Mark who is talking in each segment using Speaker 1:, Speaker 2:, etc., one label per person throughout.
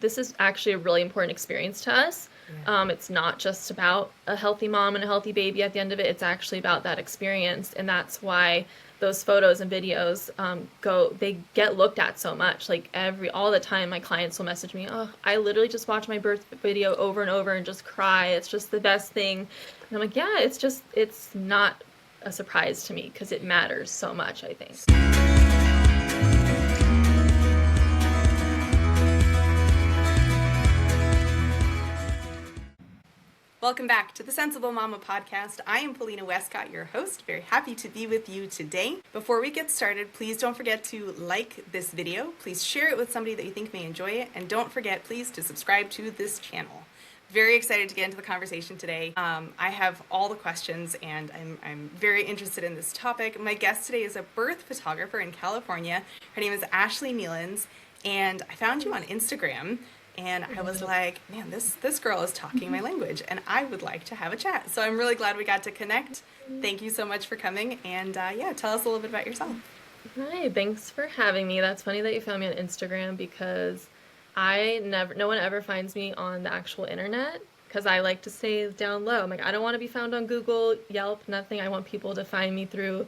Speaker 1: This is actually a really important experience to us. It's not just about a healthy mom and a healthy baby at the end of it. It's actually about that experience. And that's why those photos and videos they get looked at so much. Like all the time, my clients will message me, oh, I literally just watch my birth video over and over and just cry. It's just the best thing. And I'm like, yeah, it's not a surprise to me because it matters so much, I think.
Speaker 2: Welcome back to the Sensible Mama podcast. I am Paulina Westcott, your host. Very happy to be with you today. Before we get started, please don't forget to like this video. Please share it with somebody that you think may enjoy it. And don't forget, please, to subscribe to this channel. Very excited to get into the conversation today. I have all the questions and I'm very interested in this topic. My guest today is a birth photographer in California. Her name is Ashley Neelands, and I found you on Instagram. And I was like, man, this girl is talking my language, and I would like to have a chat. So I'm really glad we got to connect. Thank you so much for coming. And yeah, tell us a little bit about yourself.
Speaker 1: Hi, thanks for having me. That's funny that you found me on Instagram because no one ever finds me on the actual internet because I like to stay down low. I'm like, I don't want to be found on Google, Yelp, nothing. I want people to find me through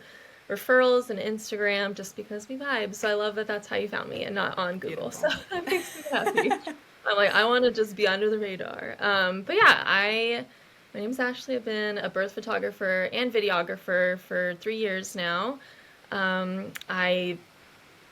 Speaker 1: referrals and Instagram just because we vibe. So I love that that's how you found me and not on Google.
Speaker 2: Beautiful.
Speaker 1: So that makes me happy. I'm like, I want to just be under the radar. But yeah, my name's Ashley. I've been a birth photographer and videographer for 3 years now. I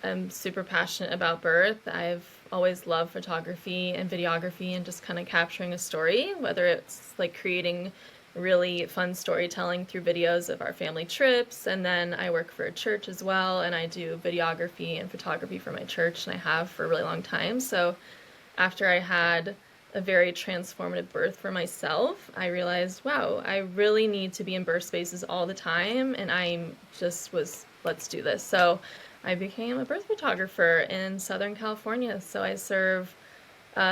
Speaker 1: am super passionate about birth. I've always loved photography and videography and just kind of capturing a story, whether it's like creating really fun storytelling through videos of our family trips. And then I work for a church as well, and I do videography and photography for my church, and I have for a really long time. So after I had a very transformative birth for myself, I realized, wow, I really need to be in birth spaces all the time. And let's do this. So I became a birth photographer in Southern California. So I serve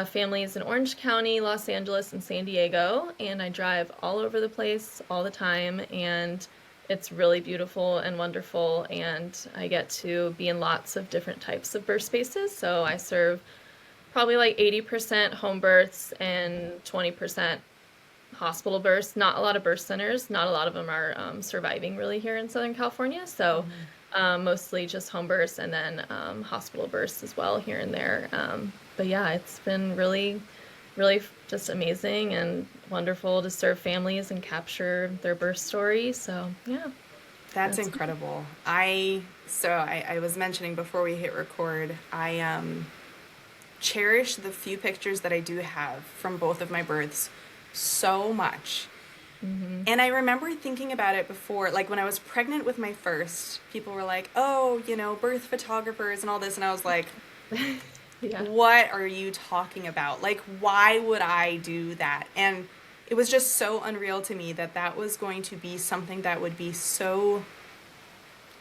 Speaker 1: families in Orange County, Los Angeles, and San Diego. And I drive all over the place all the time. And it's really beautiful and wonderful. And I get to be in lots of different types of birth spaces. So I serve probably like 80% home births and 20% hospital births. Not a lot of birth centers. Not a lot of them are surviving really here in Southern California. So mostly just home births and then hospital births as well here and there. But yeah, it's been really, really just amazing and wonderful to serve families and capture their birth story. So yeah.
Speaker 2: That's incredible. I was mentioning before we hit record, I cherish the few pictures that I do have from both of my births so much. And I remember thinking about it before, like when I was pregnant with my first, people were like, oh, birth photographers and all this. And I was like, yeah. What are you talking about? Like, why would I do that? And it was just so unreal to me that that was going to be something that would be so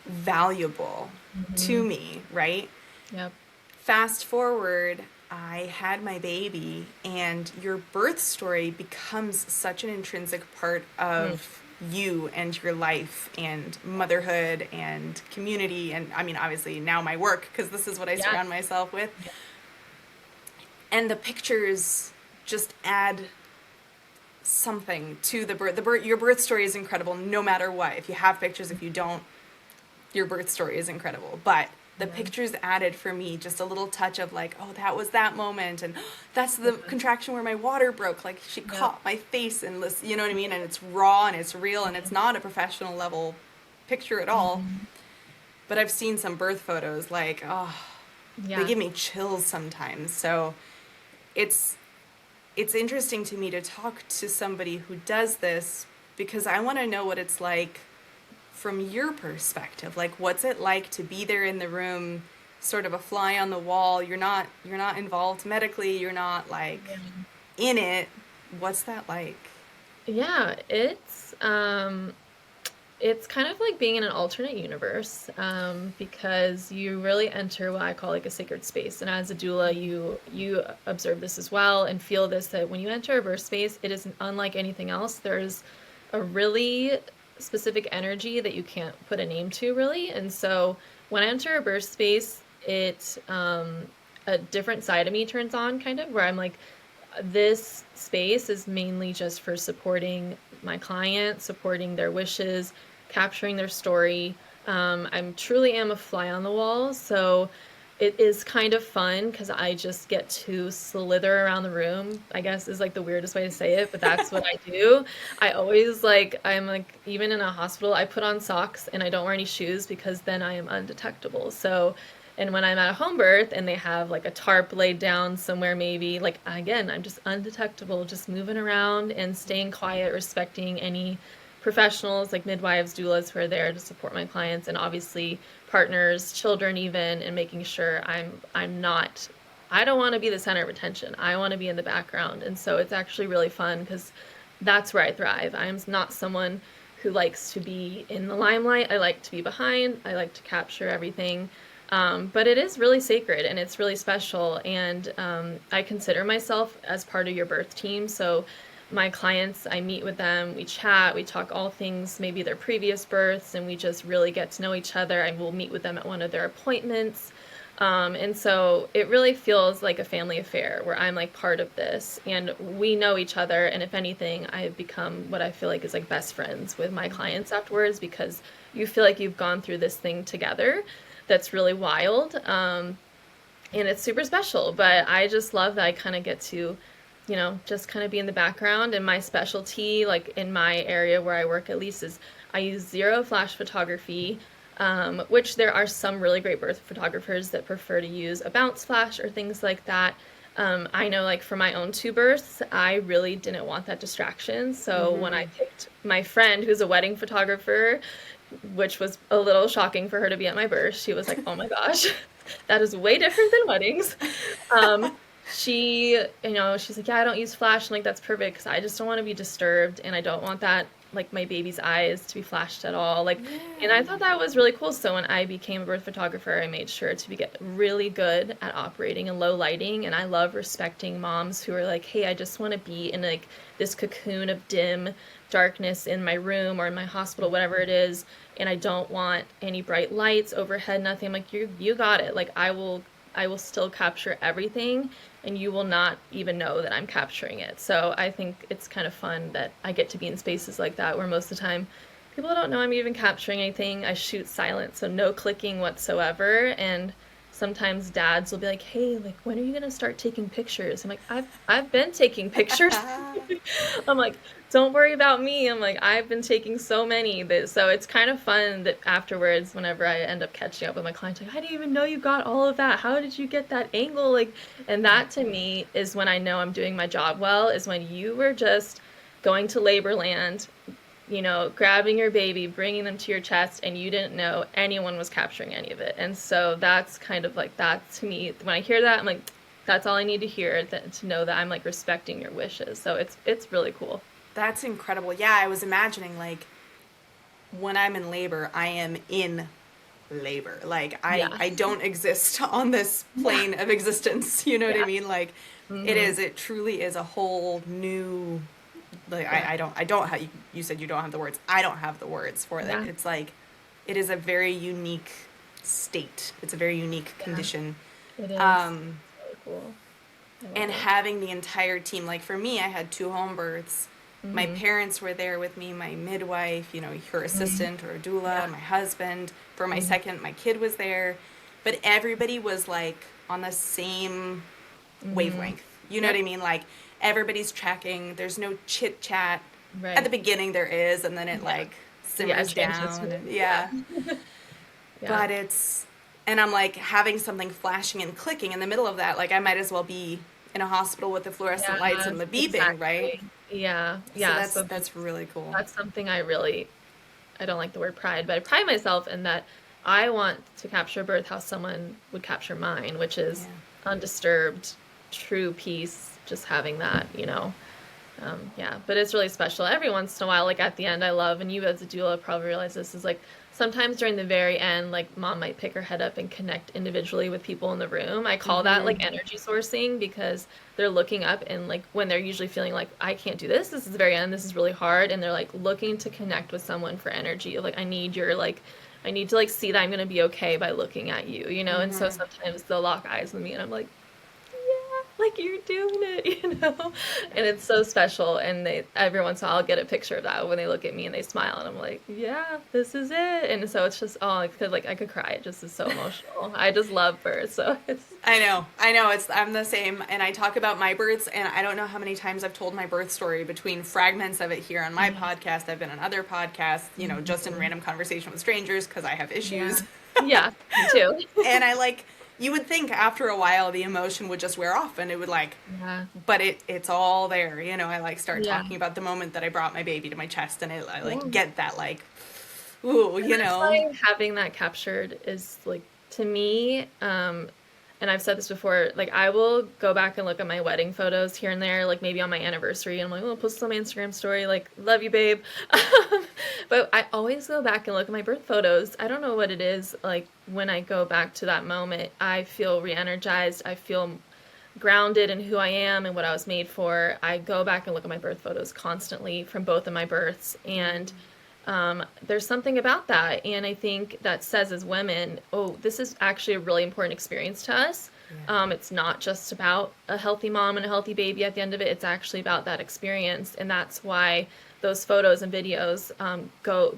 Speaker 2: valuable to me, right?
Speaker 1: Yep.
Speaker 2: Fast forward, I had my baby, and your birth story becomes such an intrinsic part of you and your life and motherhood and community. And I mean, obviously now my work, because this is what I surround myself with. Yeah. And the pictures just add something to the birth. Your birth story is incredible no matter what. If you have pictures, if you don't, your birth story is incredible. But the pictures added for me just a little touch of like, oh, that was that moment, and that's the contraction where my water broke, like she caught my face, and you know what I mean? And it's raw and it's real, and it's not a professional level picture at all. But I've seen some birth photos, like, they give me chills sometimes. So it's interesting to me to talk to somebody who does this, because I want to know what it's like from your perspective. Like, what's it like to be there in the room, sort of a fly on the wall? You're not involved medically, you're not like in it. What's that like?
Speaker 1: Yeah, it's kind of like being in an alternate universe, because you really enter what I call like a sacred space. And as a doula, you observe this as well and feel this, that when you enter a birth space, it is unlike anything else. There's a really specific energy that you can't put a name to, really. And so when I enter a birth space, a different side of me turns on, kind of, where I'm like, this space is mainly just for supporting my client, supporting their wishes, capturing their story. I'm truly am a fly on the wall, so it is kind of fun because I just get to slither around the room, I guess is like the weirdest way to say it, but that's what I do. I always like, I'm like, even in a hospital, I put on socks and I don't wear any shoes because then I am undetectable. So, and when I'm at a home birth and they have like a tarp laid down somewhere, maybe, like, again, I'm just undetectable, just moving around and staying quiet, respecting any professionals like midwives, doulas who are there to support my clients, and obviously partners, children even, and making sure I'm not, I don't want to be the center of attention. I want to be in the background. And so it's actually really fun because that's where I thrive. I'm not someone who likes to be in the limelight. I like to be behind. I like to capture everything. But it is really sacred and it's really special. And I consider myself as part of your birth team. So my clients, I meet with them, we chat, we talk all things, maybe their previous births, and we just really get to know each other. I will meet with them at one of their appointments. And so it really feels like a family affair where I'm like part of this and we know each other. And if anything, I've become what I feel like is like best friends with my clients afterwards because you feel like you've gone through this thing together that's really wild. And it's super special, but I just love that I kind of get to, just kind of be in the background. And my specialty, like in my area where I work at least, is I use zero flash photography, which there are some really great birth photographers that prefer to use a bounce flash or things like that. I know, like, for my own two births, I really didn't want that distraction. So when I picked my friend who's a wedding photographer, which was a little shocking for her to be at my birth, she was like, oh my gosh, that is way different than weddings. Um, she's like, yeah, I don't use flash. I'm like, that's perfect because I just don't want to be disturbed and I don't want that, like, my baby's eyes to be flashed at all. Like, and I thought that was really cool. So when I became a birth photographer, I made sure to get really good at operating in low lighting. And I love respecting moms who are like, hey, I just want to be in like this cocoon of dim darkness in my room or in my hospital, whatever it is. And I don't want any bright lights overhead, nothing. I'm like, you got it. Like, I will still capture everything and you will not even know that I'm capturing it. So I think it's kind of fun that I get to be in spaces like that where most of the time people don't know I'm even capturing anything. I shoot silent, so no clicking whatsoever. And sometimes dads will be like, "Hey, like, when are you gonna start taking pictures?" I'm like, I've been taking pictures." I'm like, "Don't worry about me." I'm like, "I've been taking so many that," so it's kind of fun that afterwards, whenever I end up catching up with my clients, like, "I didn't even know you got all of that. How did you get that angle?" Like, and that to me is when I know I'm doing my job well, is when you were just going to labor land, grabbing your baby, bringing them to your chest, and you didn't know anyone was capturing any of it. And so that's kind of like that to me. When I hear that, I'm like, that's all I need to hear to know that I'm like respecting your wishes. So it's really cool.
Speaker 2: That's incredible. Yeah, I was imagining, like, when I'm in labor, I am in labor. Like,
Speaker 1: Yeah.
Speaker 2: I don't exist on this
Speaker 1: Yeah.
Speaker 2: plane of existence. You know what I
Speaker 1: Yeah.
Speaker 2: mean? Like,
Speaker 1: Hmm.
Speaker 2: it truly is a whole new, like,
Speaker 1: Yeah.
Speaker 2: I don't have, you said you don't have the words. I don't have the words for it.
Speaker 1: Yeah.
Speaker 2: It's like, it is a very unique state. It's a very unique
Speaker 1: Yeah.
Speaker 2: condition.
Speaker 1: It is.
Speaker 2: Um,
Speaker 1: It's really cool. I love
Speaker 2: and
Speaker 1: it.
Speaker 2: having the entire team, like for me, I had two home births. My
Speaker 1: Hmm.
Speaker 2: parents were there with me, my midwife, her
Speaker 1: Hmm.
Speaker 2: assistant or a doula,
Speaker 1: Yeah.
Speaker 2: my husband. For my
Speaker 1: Hmm.
Speaker 2: second, my kid was there. But everybody was like on the same
Speaker 1: Hmm.
Speaker 2: wavelength. You know what
Speaker 1: Yep.
Speaker 2: I mean? Like, everybody's tracking. There's no chit chat. At the
Speaker 1: Right.
Speaker 2: beginning there is, and then it
Speaker 1: Yeah.
Speaker 2: like
Speaker 1: Yeah.
Speaker 2: simmers down,
Speaker 1: Transition.
Speaker 2: and
Speaker 1: Yeah.
Speaker 2: yeah.
Speaker 1: Yeah.
Speaker 2: But and I'm like having something flashing and clicking in the middle of that. Like, I might as well be in a hospital with the fluorescent lights
Speaker 1: Yeah.
Speaker 2: and the beeping, right?
Speaker 1: Exactly. Yeah.
Speaker 2: So
Speaker 1: Yeah. So
Speaker 2: that's really cool.
Speaker 1: that's something I don't like the word pride, but I pride myself in that I want to capture birth how someone would capture mine, which is
Speaker 2: Yeah.
Speaker 1: undisturbed, true peace, just having that. Yeah, but it's really special. Every once in a while, like at the end, I love, and you as a doula probably realize this, is like sometimes during the very end, like mom might pick her head up and connect individually with people in the room. I call that
Speaker 2: Mm-hmm.
Speaker 1: like energy sourcing because they're looking up and like when they're usually feeling like, I can't do this, this is the very end, this is really hard. And they're like looking to connect with someone for energy. Like, I I need to like see that I'm gonna be okay by looking at you, you know? And so
Speaker 2: Mm-hmm.
Speaker 1: sometimes they'll lock eyes with me and I'm like, yeah, like you're doing it, you know? And it's so special. And they every once in a while I'll get a picture of that when they look at me and they smile and I'm like, yeah, this is it. And so it's just oh, I could cry. It just is so emotional. I just love birds, so it's
Speaker 2: I know. It's I'm the same, and I talk about my births, and I don't know how many times I've told my birth story between fragments of it here on my podcast. I've been on other podcasts, you know, just in
Speaker 1: Mhm.
Speaker 2: random conversation with strangers because I have
Speaker 1: Yeah.
Speaker 2: issues.
Speaker 1: Yeah, me too.
Speaker 2: And I like you would think after a while the emotion would just wear off, and it would like,
Speaker 1: Yeah.
Speaker 2: but it's all there. You know, I like start
Speaker 1: Yeah.
Speaker 2: talking about the moment that I brought my baby to my chest, and I like
Speaker 1: Yeah.
Speaker 2: get that like, ooh,
Speaker 1: And
Speaker 2: you
Speaker 1: that's
Speaker 2: know.
Speaker 1: why having that captured is like to me, and I've said this before, like I will go back and look at my wedding photos here and there, like maybe on my anniversary, and I'm like, oh, I'll post this on my Instagram story, like, love you, babe. But I always go back and look at my birth photos. I don't know what it is, like when I go back to that moment, I feel re-energized. I feel grounded in who I am and what I was made for. I go back and look at my birth photos constantly from both of my births, and there's something about that. And I think that says as women, oh, this is actually a really important experience to us.
Speaker 2: Yeah.
Speaker 1: It's not just about a healthy mom and a healthy baby at the end of it. It's actually about that experience. And that's why those photos and videos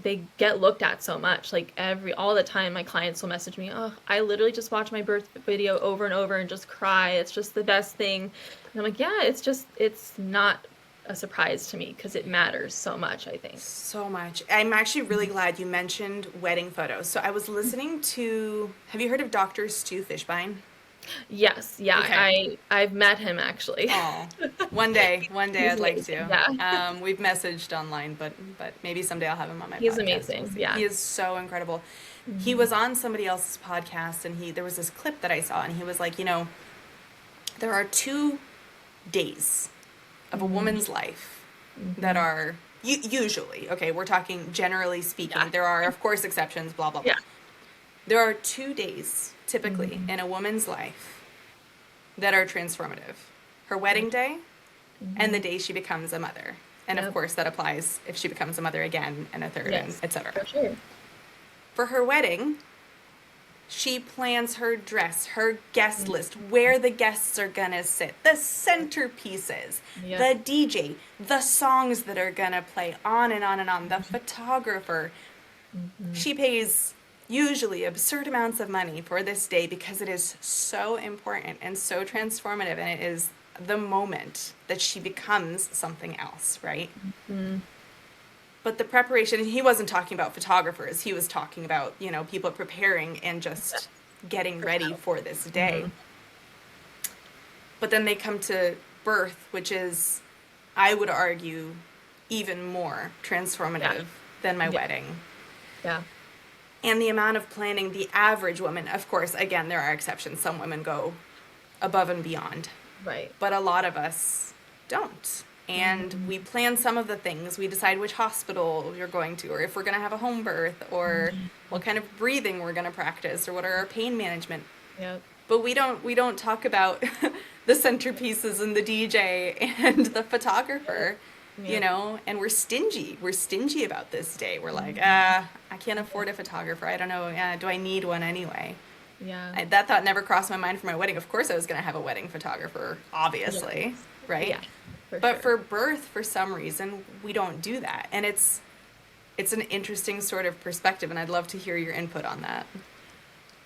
Speaker 1: they get looked at so much. Like all the time, my clients will message me, oh, I literally just watch my birth video over and over and just cry. It's just the best thing. And I'm like, yeah, it's not a surprise to me because it matters so much, I think.
Speaker 2: So much. I'm actually really glad you mentioned wedding photos. So I was listening to, have you heard of Dr. Stu Fishbein?
Speaker 1: Yes, yeah,
Speaker 2: Okay.
Speaker 1: I've met him actually.
Speaker 2: Oh, one day
Speaker 1: He's
Speaker 2: I'd like
Speaker 1: amazing.
Speaker 2: to.
Speaker 1: Yeah.
Speaker 2: We've messaged online, but maybe someday I'll have him on my
Speaker 1: He's
Speaker 2: podcast. We'll
Speaker 1: amazing.
Speaker 2: see.
Speaker 1: Yeah.
Speaker 2: He is so incredible. He
Speaker 1: Hmm.
Speaker 2: was on somebody else's podcast, and he there was this clip that I saw, and he was like, you know, there are 2 days of a
Speaker 1: Hmm.
Speaker 2: woman's life that
Speaker 1: Hmm.
Speaker 2: are usually okay. We're talking generally
Speaker 1: Yeah.
Speaker 2: speaking. There are of course exceptions. Blah blah blah.
Speaker 1: Yeah.
Speaker 2: There are 2 days typically
Speaker 1: Hmm.
Speaker 2: in a woman's life that are transformative. Her wedding day and the
Speaker 1: Hmm.
Speaker 2: day she becomes a mother. And of
Speaker 1: Yep.
Speaker 2: course, that applies if she becomes a mother again and a third, and
Speaker 1: Yes,
Speaker 2: etc.
Speaker 1: for sure.
Speaker 2: For her wedding, she plans her dress, her guest
Speaker 1: Mm.
Speaker 2: list, where the guests are gonna sit, the centerpieces,
Speaker 1: Yep.
Speaker 2: the DJ, the songs that are gonna play, on and on and on, the photographer.
Speaker 1: Hmm.
Speaker 2: She pays usually absurd amounts of money for this day because it is so important and so transformative, and it is the moment that she becomes something else, right?
Speaker 1: Hmm.
Speaker 2: But the preparation, he wasn't talking about photographers, he was talking about, you know, people preparing and
Speaker 1: Yeah,
Speaker 2: just getting ready
Speaker 1: herself.
Speaker 2: for this day.
Speaker 1: Hmm.
Speaker 2: But then they come to birth, which is, I would argue, even more
Speaker 1: Yeah.
Speaker 2: transformative than my
Speaker 1: Yeah.
Speaker 2: wedding.
Speaker 1: Yeah.
Speaker 2: And the amount of planning, the average woman, of course, again, there are exceptions. Some women go above and beyond,
Speaker 1: Right.
Speaker 2: but a lot of us don't. And
Speaker 1: Hmm.
Speaker 2: we plan some of the things. We decide which hospital you're going to, or if we're going to have a home birth, or
Speaker 1: Hmm.
Speaker 2: what kind of breathing we're going to practice, or what are our pain management.
Speaker 1: Yep.
Speaker 2: But we don't talk about the centerpieces and the DJ and the photographer, you
Speaker 1: Yep.
Speaker 2: know, and we're stingy. We're stingy about this day. We're like,
Speaker 1: Hmm.
Speaker 2: I can't afford a photographer. I don't know. Do I need one anyway?
Speaker 1: Yeah.
Speaker 2: That thought never crossed my mind for my wedding. Of course, I was going to have a wedding photographer, obviously,
Speaker 1: Yes.
Speaker 2: right?
Speaker 1: Yeah. For
Speaker 2: But
Speaker 1: sure.
Speaker 2: for birth, for some reason, we don't do that, and it's an interesting sort of perspective, and I'd love to hear your input on that.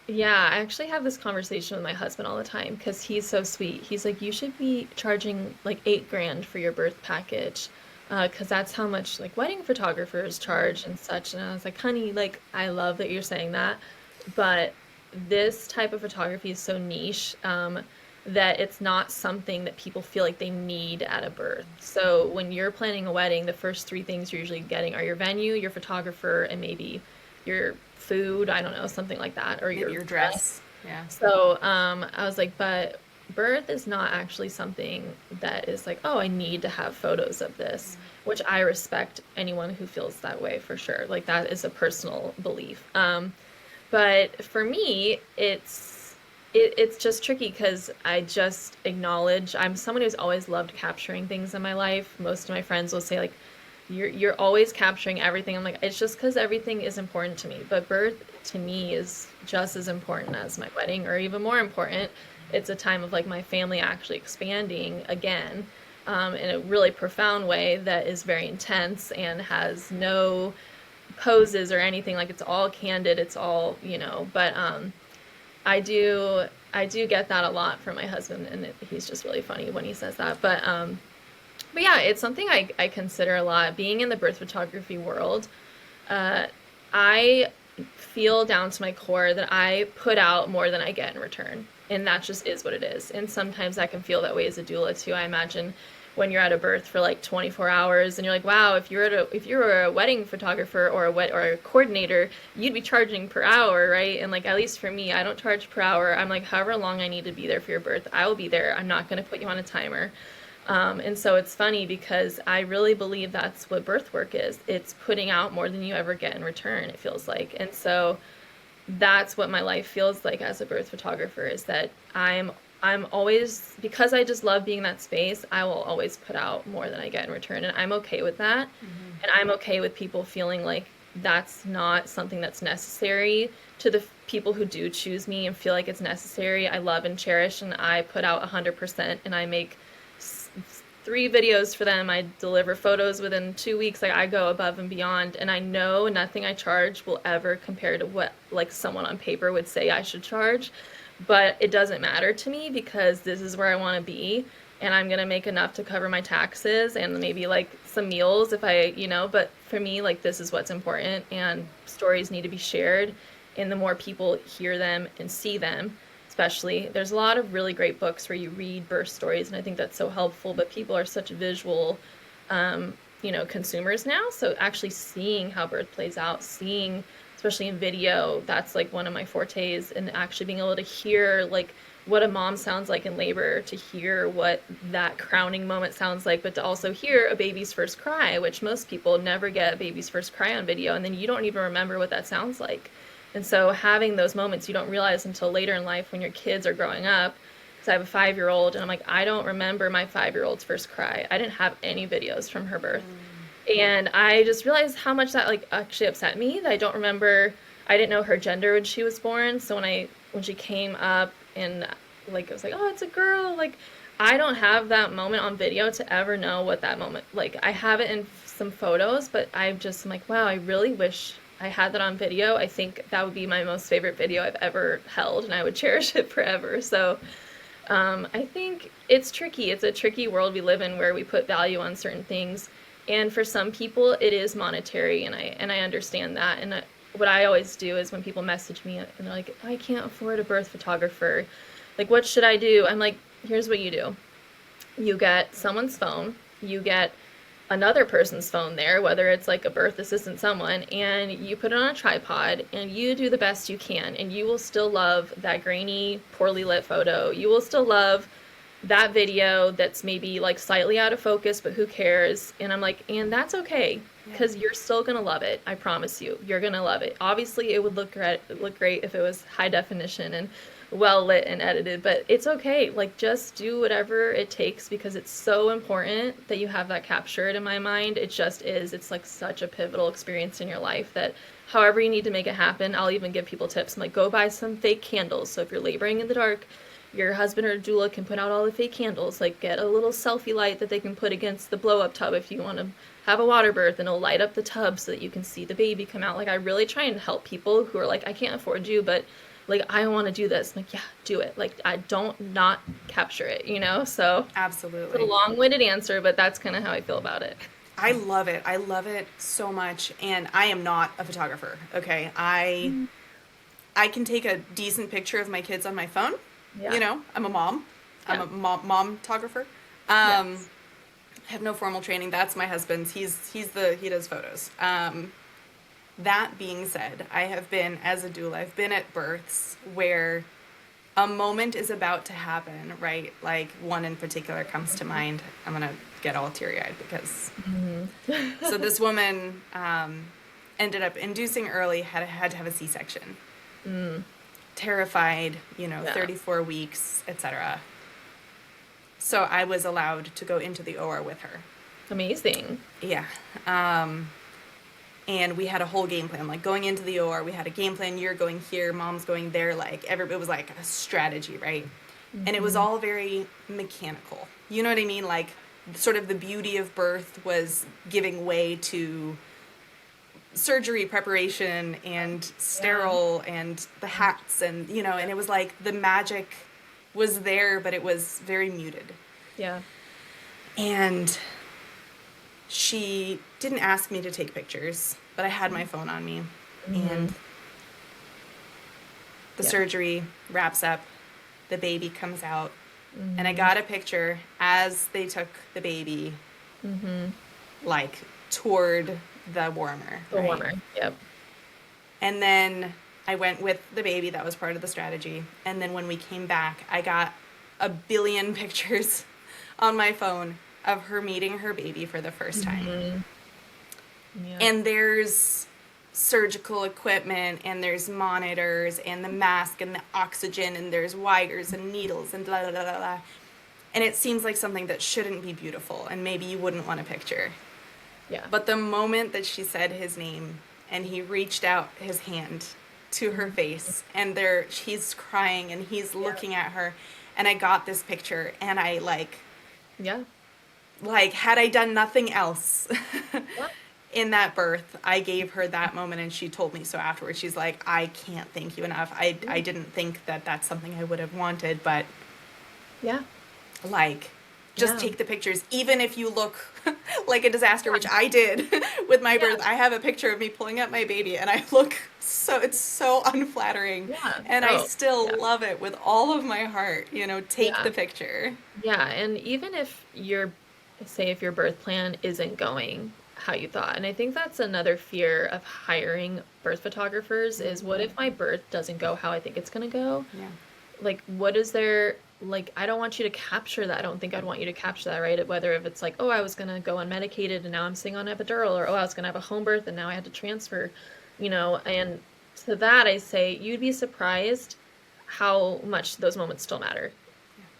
Speaker 1: Yeah, I actually have this conversation with my husband all the time because he's so sweet. He's like, you should be charging like 8 grand for your birth package, because that's how much like wedding photographers charge and such. And I was like, honey, like I love that you're saying that, but this type of photography is so niche, that it's not something that people feel like they need at a birth. So when you're planning a wedding, the first 3 things you're usually getting are your venue, your photographer, and maybe your food, I don't know, something like that, or
Speaker 2: Maybe
Speaker 1: your
Speaker 2: your
Speaker 1: dress.
Speaker 2: dress, yeah.
Speaker 1: So I was like, but birth is not actually something that is like, oh, I need to have photos of this, which I respect anyone who feels that way for sure. Like that is a personal belief. But for me, it's just tricky because I just acknowledge I'm someone who's always loved capturing things in my life. Most of my friends will say like, you're always capturing everything. I'm like, it's just because everything is important to me, but birth to me is just as important as my wedding, or even more important. It's a time of like my family actually expanding again, in a really profound way that is very intense and has no poses or anything. Like, it's all candid, it's all, but I do I do get that a lot from my husband, and he's just really funny when he says that. But yeah, it's something I consider a lot. Being in the birth photography world, uh, I feel down to my core that I put out more than I get in return. And that just is what it is. And sometimes I can feel that way as a doula too. I imagine when you're at a birth for like 24 hours and you're like, wow, if you were a wedding photographer or a coordinator, you'd be charging per hour, right? And like, at least for me, I don't charge per hour. I'm like, however long I need to be there for your birth, I will be there. I'm not going to put you on a timer. And so it's funny because I really believe that's what birth work is. It's putting out more than you ever get in return, it feels like. And so that's what my life feels like as a birth photographer, is that I'm always, because I just love being in that space, I will always put out more than I get in return. And I'm okay with that. And I'm okay with people feeling like that's not something that's necessary. To the people who do choose me and feel like it's necessary, I love and cherish, and I put out 100%, and I make 3 videos for them. I deliver photos within 2 weeks. Like, I go above and beyond, and I know nothing I charge will ever compare to what like someone on paper would say I should charge. But it doesn't matter to me because this is where I want to be, and I'm gonna make enough to cover my taxes and maybe like some meals if but for me, like, this is what's important, and stories need to be shared, and the more people hear them and see them, especially, there's a lot of really great books where you read birth stories, and I think that's so helpful, but people are such visual consumers now. So actually seeing how birth plays out, seeing, especially in video, that's like one of my fortes, and actually being able to hear like what a mom sounds like in labor, to hear what that crowning moment sounds like, but to also hear a baby's first cry, which most people never get a baby's first cry on video, and then you don't even remember what that sounds like. And so having those moments you don't realize until later in life when your kids are growing up. Because I have a 5-year-old, and I'm like, I don't remember my 5-year-old's first cry. I didn't have any videos from her birth. And I just realized how much that like actually upset me, that I don't remember. I didn't know her gender when she was born. So when she came up, and like it was like, oh, it's a girl. Like, I don't have that moment on video to ever know what that moment, like, I have it in some photos, but I'm just, I'm like, wow, I really wish I had that on video. I think that would be my most favorite video I've ever held, and I would cherish it forever. So I think it's tricky. It's a tricky world we live in, where we put value on certain things, and for some people it is monetary, and I understand that. And what I always do is when people message me and they're like, I can't afford a birth photographer, like, what should I do? I'm like, here's what you do. You get someone's phone, you get another person's phone there, whether it's like a birth assistant, someone, and you put it on a tripod and you do the best you can, and you will still love that grainy, poorly lit photo. You will still love that video that's maybe like slightly out of focus, but who cares? And I'm like, and that's okay, because you're still gonna love it. I promise you, you're gonna love it. Obviously, it would look great if it was high definition and well lit and edited, but it's okay. Like, just do whatever it takes, because it's so important that you have that captured. In my mind, it just is. It's like such a pivotal experience in your life that however you need to make it happen. I'll even give people tips. I'm like, go buy some fake candles. So if you're laboring in the dark, your husband or doula can put out all the fake candles. Like, get a little selfie light that they can put against the blow up tub if you want to have a water birth, and it'll light up the tub so that you can see the baby come out. Like, I really try and help people who are like, I can't afford you, but like, I want to do this. I'm like, yeah, do it. Like, I don't not capture it, So it's a
Speaker 2: Absolutely.
Speaker 1: long-winded answer, but that's kind of how I feel about it.
Speaker 2: I love it. I love it so much. And I am not a photographer. Okay. I can take a decent picture of my kids on my phone.
Speaker 1: Yeah.
Speaker 2: I'm a mom. I'm
Speaker 1: Yeah.
Speaker 2: a mom photographer.
Speaker 1: Yes.
Speaker 2: I have no formal training. That's my husband's. He does photos. That being said, I have been, as a doula, I've been at births where a moment is about to happen, right? Like, one in particular comes to mind. I'm gonna get all teary-eyed because so this woman ended up inducing early, had to have a C-section. Terrified,
Speaker 1: Yeah.
Speaker 2: 34 weeks, etc. So I was allowed to go into the OR with her.
Speaker 1: Amazing.
Speaker 2: Yeah. And we had a whole game plan. Like going into the OR, we had a game plan. You're going here, mom's going there. Like it was like a strategy, right? And it was
Speaker 1: Hmm.
Speaker 2: all very mechanical. You know what I mean? Like sort of the beauty of birth was giving way to surgery preparation and
Speaker 1: Yeah.
Speaker 2: sterile and the hats and and it was like the magic was there, but it was very muted.
Speaker 1: Yeah.
Speaker 2: And she didn't ask me to take pictures, but I had my phone on me. And
Speaker 1: Hmm.
Speaker 2: the
Speaker 1: Yeah.
Speaker 2: surgery wraps up, the baby comes out, and I
Speaker 1: Hmm.
Speaker 2: got a picture as they took the baby,
Speaker 1: Hmm.
Speaker 2: like, toward the warmer,
Speaker 1: The
Speaker 2: right?
Speaker 1: warmer. Yep.
Speaker 2: And then I went with the baby, that was part of the strategy. And then when we came back, I got a billion pictures on my phone of her meeting her baby for the first time.
Speaker 1: Hmm. Yep.
Speaker 2: And there's surgical equipment and there's monitors and the mask and the oxygen and there's wires and needles and blah blah blah blah. And it seems like something that shouldn't be beautiful and maybe you wouldn't want a picture.
Speaker 1: Yeah.
Speaker 2: But the moment that she said his name and he reached out his hand to her
Speaker 1: Mhm.
Speaker 2: face and there he's crying and he's
Speaker 1: Yeah.
Speaker 2: looking at her and I got this picture and I
Speaker 1: Yeah.
Speaker 2: like had I done nothing else
Speaker 1: Yeah.
Speaker 2: in that birth, I gave her that moment and she told me so afterwards. She's like, I can't thank you enough. I
Speaker 1: Yeah.
Speaker 2: didn't think that that's something I would have wanted, but
Speaker 1: Yeah.
Speaker 2: like, just
Speaker 1: Yeah.
Speaker 2: take the pictures. Even if you look like a disaster, which I did with my
Speaker 1: Yeah.
Speaker 2: birth, I have a picture of me pulling up my baby and I look so, it's so unflattering.
Speaker 1: Yeah.
Speaker 2: And I
Speaker 1: Oh,
Speaker 2: still
Speaker 1: yeah.
Speaker 2: love it with all of my heart. Take
Speaker 1: Yeah.
Speaker 2: the picture.
Speaker 1: Yeah. And even if say if your birth plan isn't going how you thought, and I think that's another fear of hiring birth photographers is what if my birth doesn't go how I think it's going to go?
Speaker 2: Yeah.
Speaker 1: Like, what is there, like, I don't want you to capture that. I don't think I'd want you to capture that, right? Whether if it's like, oh, I was going to go unmedicated and now I'm sitting on epidural, or oh, I was going to have a home birth and now I had to transfer, and to that I say you'd be surprised how much those moments still matter.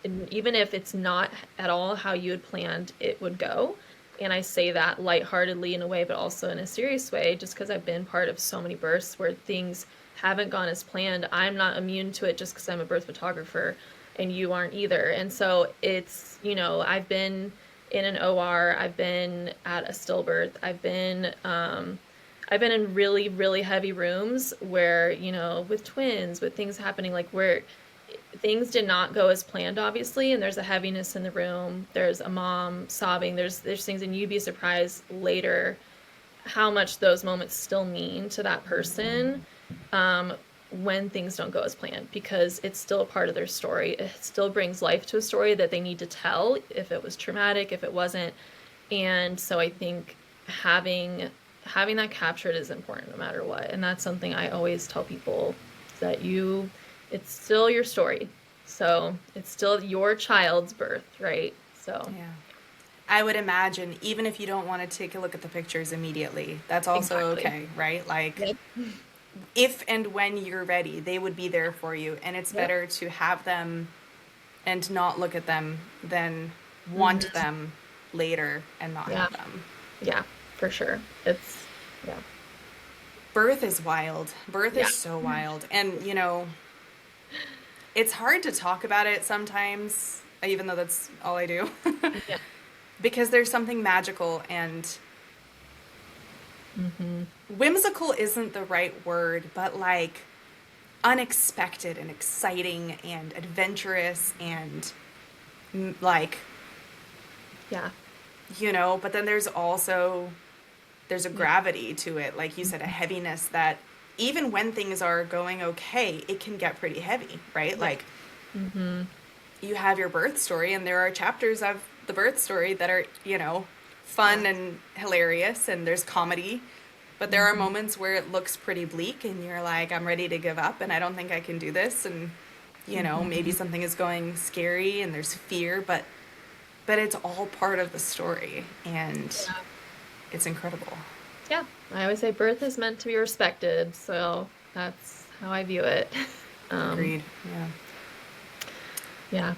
Speaker 1: And even if it's not at all how you had planned it would go. And I say that lightheartedly in a way, but also in a serious way, just because I've been part of so many births where things haven't gone as planned. I'm not immune to it just because I'm a birth photographer and you aren't either. And so it's, I've been in an OR, I've been at a stillbirth, I've been in really, really heavy rooms where, with twins, with things happening, like where things did not go as planned, obviously, and there's a heaviness in the room. There's a mom sobbing. There's things, and you'd be surprised later how much those moments still mean to that person when things don't go as planned, because it's still a part of their story. It still brings life to a story that they need to tell, if it was traumatic, if it wasn't. And so I think having that captured is important no matter what. And that's something I always tell people, that it's still your story. So it's still your child's birth, right? So
Speaker 2: Yeah. I would imagine, even if you don't want to take a look at the pictures immediately, that's also
Speaker 1: exactly.
Speaker 2: okay, right? Like,
Speaker 1: Yep.
Speaker 2: if and when you're ready, they would be there for you. And it's
Speaker 1: Yep.
Speaker 2: better to have them and not look at them than want
Speaker 1: Hmm.
Speaker 2: them later and not
Speaker 1: Yeah.
Speaker 2: have them.
Speaker 1: Yeah, for sure. Yeah.
Speaker 2: Birth is wild. Birth
Speaker 1: Yeah.
Speaker 2: is so wild. And, it's hard to talk about it sometimes, even though that's all I do,
Speaker 1: Yeah.
Speaker 2: because there's something magical and
Speaker 1: Hmm.
Speaker 2: whimsical isn't the right word, but like unexpected and exciting and adventurous and like,
Speaker 1: Yeah.
Speaker 2: but then there's a gravity to it, like you said, a heaviness that even when things are going okay, it can get pretty heavy, right?
Speaker 1: Yeah.
Speaker 2: Like
Speaker 1: Hmm.
Speaker 2: you have your birth story and there are chapters of the birth story that are,
Speaker 1: Yeah.
Speaker 2: fun and hilarious and there's comedy. But there are
Speaker 1: Hmm.
Speaker 2: moments where it looks pretty bleak and you're like, I'm ready to give up and I don't think I can do this. And, maybe
Speaker 1: Hmm.
Speaker 2: something is going scary and there's fear, but it's all part of the story and
Speaker 1: Yeah.
Speaker 2: it's incredible.
Speaker 1: Yeah. I always say birth is meant to be respected, so that's how I view it. Um,
Speaker 2: Agreed. Yeah.
Speaker 1: yeah.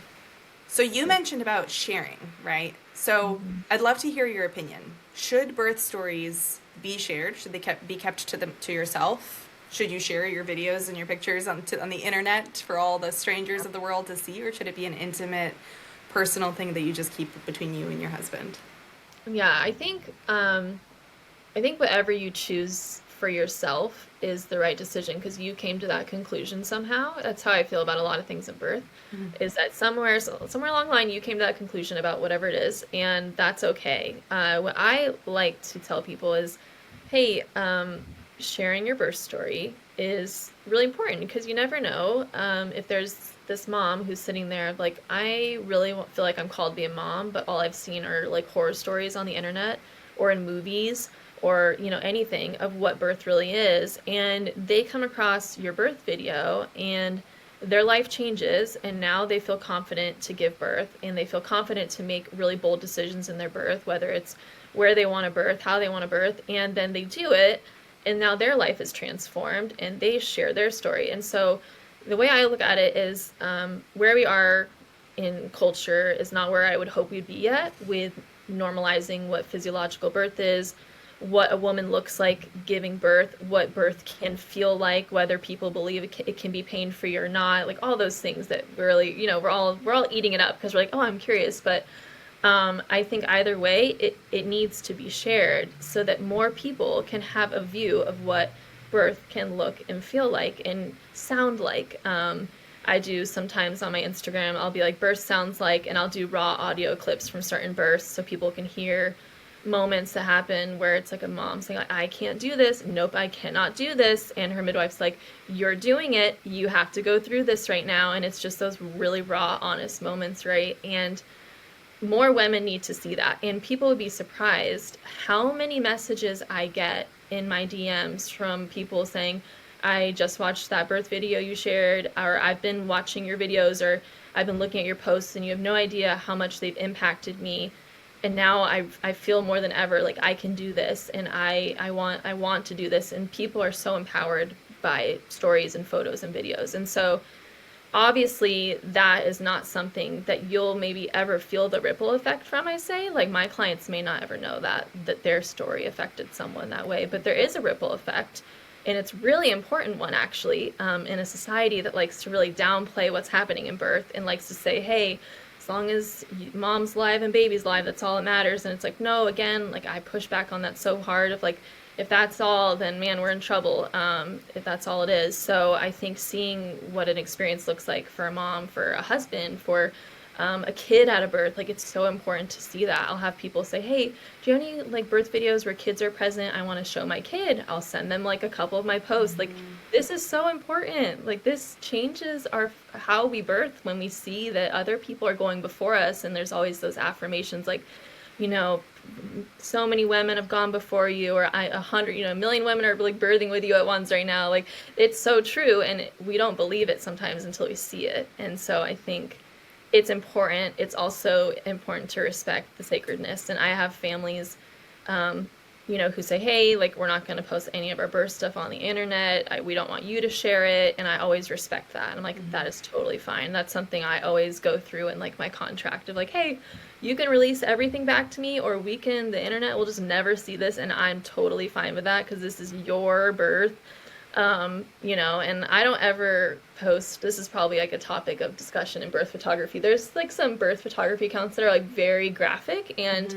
Speaker 2: So you mentioned about sharing, right? So
Speaker 1: Mhm.
Speaker 2: I'd love to hear your opinion. Should birth stories be shared? Should they be kept to yourself? Should you share your videos and your pictures on the internet for all the strangers of the world to see, or should it be an intimate, personal thing that you just keep between you and your husband?
Speaker 1: Yeah, I think whatever you choose for yourself is the right decision because you came to that conclusion somehow. That's how I feel about a lot of things in birth, is that somewhere along the line you came to that conclusion about whatever it is, and that's okay. What I like to tell people is, hey, sharing your birth story is really important because you never know if there's this mom who's sitting there like I really feel like I'm called to be a mom, but all I've seen are like horror stories on the internet or in movies or anything of what birth really is, and they come across your birth video and their life changes and now they feel confident to give birth and they feel confident to make really bold decisions in their birth, whether it's where they want to birth, how they want to birth, and then they do it and now their life is transformed and they share their story. And so the way I look at it is where we are in culture is not where I would hope we'd be yet with normalizing what physiological birth is, what a woman looks like giving birth, what birth can feel like, whether people believe it can be pain-free or not, like all those things that really, we're all eating it up because we're like, oh, I'm curious, but I think either way, it needs to be shared so that more people can have a view of what birth can look and feel like and sound like. I do sometimes on my Instagram, I'll be like, birth sounds like, and I'll do raw audio clips from certain births so people can hear moments that happen where it's like a mom saying, like, I can't do this. Nope, I cannot do this. And her midwife's like, you're doing it. You have to go through this right now. And it's just those really raw, honest moments, right? And more women need to see that. And people would be surprised how many messages I get in my DMs from people saying, I just watched that birth video you shared, or I've been watching your videos, or I've been looking at your posts, and you have no idea how much they've impacted me. And now I feel more than ever like I can do this, and I want to do this. And people are so empowered by stories and photos and videos. And so obviously that is not something that you'll maybe ever feel the ripple effect from. I say, like, my clients may not ever know that their story affected someone that way, but there is a ripple effect, and it's really important one actually, in a society that likes to really downplay what's happening in birth and likes to say, hey, as long as mom's live and baby's live, that's all that matters. And it's like, no, again, like, I push back on that so hard of like, if that's all, then man, we're in trouble, if that's all it is. So I think seeing what an experience looks like for a mom, for a husband, for a kid at a birth, like, it's so important to see that. I'll have people say, hey, do you have any like birth videos where kids are present? I want to show my kid. I'll send them like a couple of my posts. Like, this is so important. Like, this changes our how we birth when we see that other people are going before us, and there's always those affirmations like, you know, so many women have gone before you, or 100, a million women are like birthing with you at once right now. Like, it's so true, and we don't believe it sometimes until we see it. And so I think it's important. It's also important to respect the sacredness. And I have families, who say, hey, like, we're not going to post any of our birth stuff on the internet. We don't want you to share it. And I always respect that. And I'm like, that is totally fine. That's something I always go through in like my contract of like, hey, you can release everything back to me, or the internet will just never see this. And I'm totally fine with that because this is your birth. And I don't ever post, this is probably like a topic of discussion in birth photography. There's like some birth photography accounts that are like very graphic, and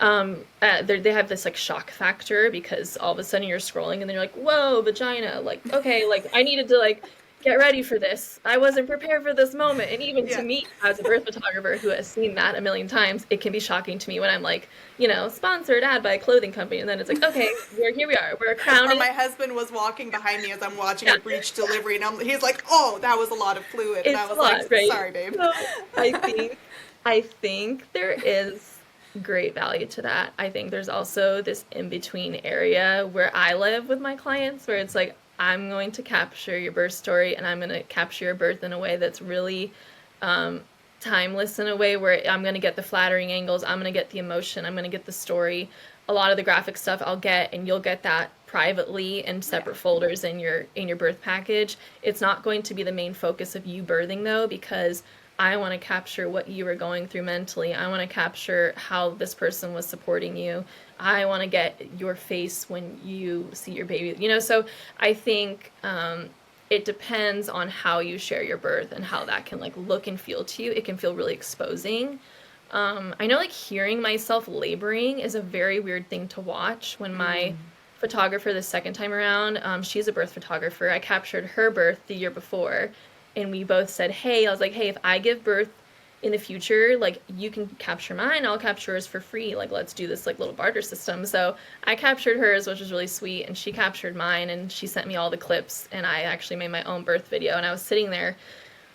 Speaker 1: they have this like shock factor because all of a sudden you're scrolling and then you're like, whoa, vagina. Like, okay, like, I needed to like get ready for this. I wasn't prepared for this moment. And even to
Speaker 2: Yeah.
Speaker 1: me, as a birth photographer who has seen that a million times, it can be shocking to me when I'm like, sponsored ad by a clothing company. And then it's like, okay, here we are. We're
Speaker 2: Or
Speaker 1: crowning.
Speaker 2: my husband was walking behind me as I'm watching
Speaker 1: Yeah,
Speaker 2: a breech delivery, and he's like, "Oh, that was a lot of fluid," and I
Speaker 1: it's a
Speaker 2: was like,
Speaker 1: lot, right?
Speaker 2: "Sorry, babe."
Speaker 1: So I think I think there is great value to that. I think there's also this in-between area where I live with my clients where it's like, I'm going to capture your birth story and I'm going to capture your birth in a way that's really um, timeless, in a way where I'm going to get the flattering angles, I'm going to get the emotion, I'm going to get the story. A lot of the graphic stuff I'll get, and you'll get that privately in
Speaker 2: Yeah.
Speaker 1: separate folders in your birth package. It's not going to be the main focus of you birthing though, because I want to capture what you were going through mentally. I want to capture how this person was supporting you. I want to get your face when you see your baby. So I think it depends on how you share your birth and how that can like look and feel to you. It can feel really exposing. I know like hearing myself laboring is a very weird thing to watch. When my
Speaker 2: Mm.
Speaker 1: photographer the second time around, she's a birth photographer. I captured her birth the year before, and we both said, hey, I was like, hey, if I give birth in the future, like you can capture mine, I'll capture yours for free. Like let's do this like little barter system. So I captured hers, which was really sweet, and she captured mine, and she sent me all the clips, and I actually made my own birth video. And I was sitting there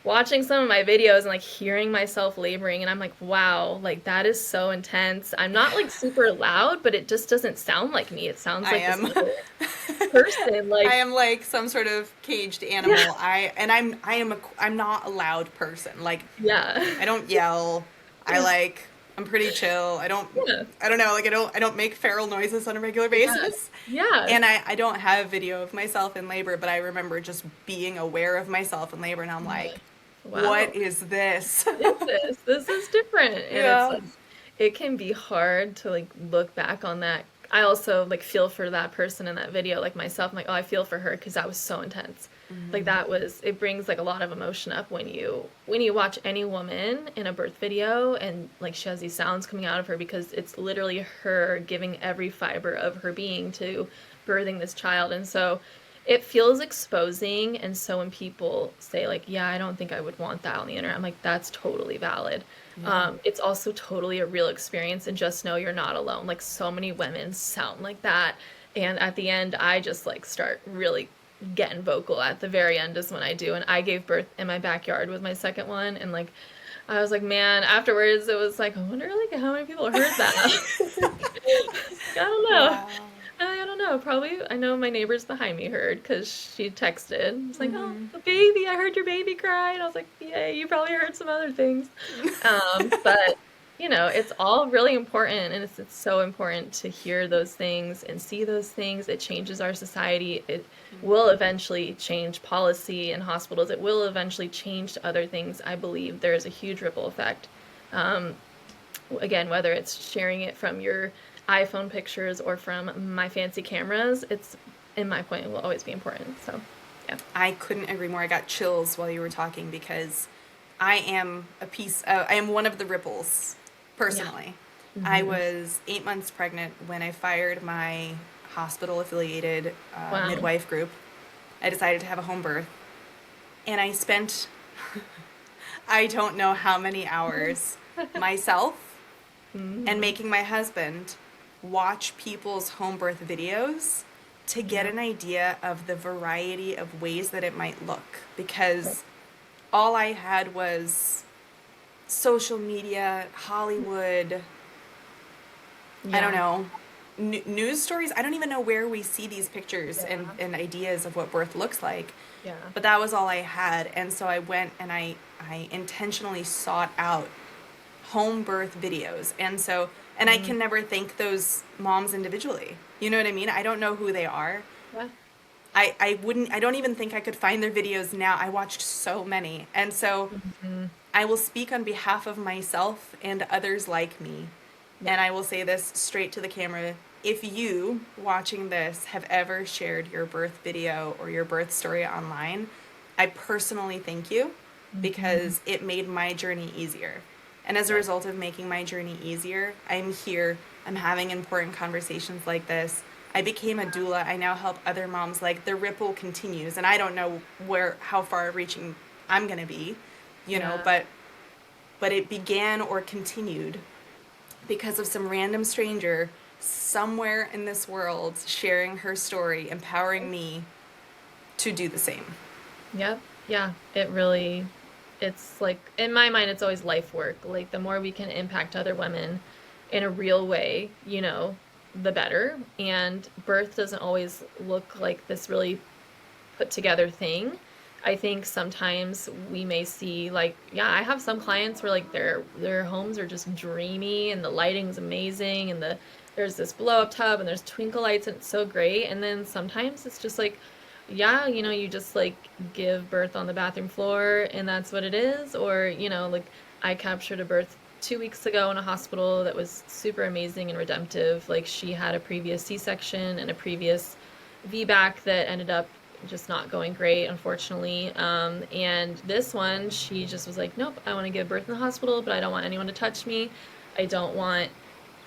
Speaker 1: watching some of my videos and like hearing myself laboring, and I'm like, wow, like that is so intense. I'm not like super loud, but it just doesn't sound like me. It sounds
Speaker 2: I
Speaker 1: like this
Speaker 2: am.
Speaker 1: other person.
Speaker 2: I
Speaker 1: Like,
Speaker 2: am like some sort of caged
Speaker 1: yeah,
Speaker 2: animal. I'm not a loud person. Like
Speaker 1: yeah,
Speaker 2: I don't yell. I
Speaker 1: yeah,
Speaker 2: like I'm pretty chill.
Speaker 1: yeah,
Speaker 2: I don't know, like I don't make feral noises on a regular
Speaker 1: yeah,
Speaker 2: basis.
Speaker 1: yeah.
Speaker 2: And I don't have video of myself in labor, but I remember just being aware of myself in labor and I'm
Speaker 1: Yeah.
Speaker 2: like,
Speaker 1: Wow.
Speaker 2: what is this?
Speaker 1: What is this? This is different. And it's
Speaker 2: Yeah.
Speaker 1: like it can be hard to like look back on that. I also like feel for that person in that video, like myself. I'm like, oh, I feel for her because that was so intense. Like
Speaker 2: Hmm.
Speaker 1: that was it brings like a lot of emotion up when you watch any woman in a birth video and like she has these sounds coming out of her because it's literally her giving every fiber of her being to birthing this child. And so it feels exposing. And so when people say like, yeah, I don't think I would want that on the internet, I'm like, that's totally valid.
Speaker 2: Yeah.
Speaker 1: It's also totally a real experience, and just know you're not alone. Like so many women sound like that, and at the end I just like start really getting vocal. At the very end is when I do, and I gave birth in my backyard with my second one, and like I was like, man, afterwards it was like, I wonder like how many people heard that. I don't know.
Speaker 2: Wow.
Speaker 1: I don't know. Probably, I know my neighbors behind me heard because she texted. It's like, oh,
Speaker 2: Hmm.
Speaker 1: the baby! I heard your baby cry, and I was like, yay! You probably heard some other things. But it's all really important, and it's so important to hear those things and see those things. It changes our society. It will eventually change policy in hospitals. It will eventually change other things. I believe there is a huge ripple effect. Um, again, whether it's sharing it from your iPhone pictures or from my fancy cameras, it's in my point it will always be important. So, yeah,
Speaker 2: I couldn't agree more. I got chills while you were talking because I am one of the ripples,
Speaker 1: yeah,
Speaker 2: personally. I
Speaker 1: hmm
Speaker 2: was 8 months pregnant when I fired my hospital affiliated
Speaker 1: wow,
Speaker 2: midwife group. I decided to have a home birth. And I spent, I don't know how many hours myself and
Speaker 1: hmm
Speaker 2: making my husband watch people's home birth videos to get
Speaker 1: yeah,
Speaker 2: an idea of the variety of ways that it might look. Because all I had was social media, Hollywood, I don't
Speaker 1: yeah,
Speaker 2: know, news stories. I don't even know where we see these pictures
Speaker 1: yeah,
Speaker 2: and ideas of what birth looks like.
Speaker 1: yeah,
Speaker 2: But that was all I had. And so I went and I intentionally sought out home birth videos. And I
Speaker 1: mm,
Speaker 2: can never thank those moms individually. You know what I mean? I don't know who they are.
Speaker 1: yeah,
Speaker 2: I don't even think I could find their videos now. I watched so many. And so
Speaker 1: hmm
Speaker 2: I will speak on behalf of myself and others like me.
Speaker 1: yeah,
Speaker 2: And I will say this straight to the camera. If you watching this have ever shared your birth video or your birth story online, I personally thank you
Speaker 1: hmm
Speaker 2: because it made my journey easier. And as a
Speaker 1: yeah,
Speaker 2: result of making my journey easier, I'm here. I'm having important conversations like this. I became a doula. I now help other moms. Like the ripple continues, and I don't know how far reaching I'm going to be,
Speaker 1: yeah,
Speaker 2: but it began or continued because of some random stranger somewhere in this world sharing her story, empowering me to do the same.
Speaker 1: yep, yeah. It really, it's like in my mind, it's always life work. Like the more we can impact other women in a real way, the better. And birth doesn't always look like this really put together thing. I think sometimes we may see like, yeah, I have some clients where like their homes are just dreamy and the lighting's amazing and there's this blow up tub and there's twinkle lights and it's so great. And then sometimes it's just like yeah, you just like give birth on the bathroom floor and that's what it is. Or, like I captured a birth 2 weeks ago in a hospital that was super amazing and redemptive. Like she had a previous C-section and a previous VBAC that ended up just not going great, unfortunately. And this one, she just was like, nope, I want to give birth in the hospital, but I don't want anyone to touch me. I don't want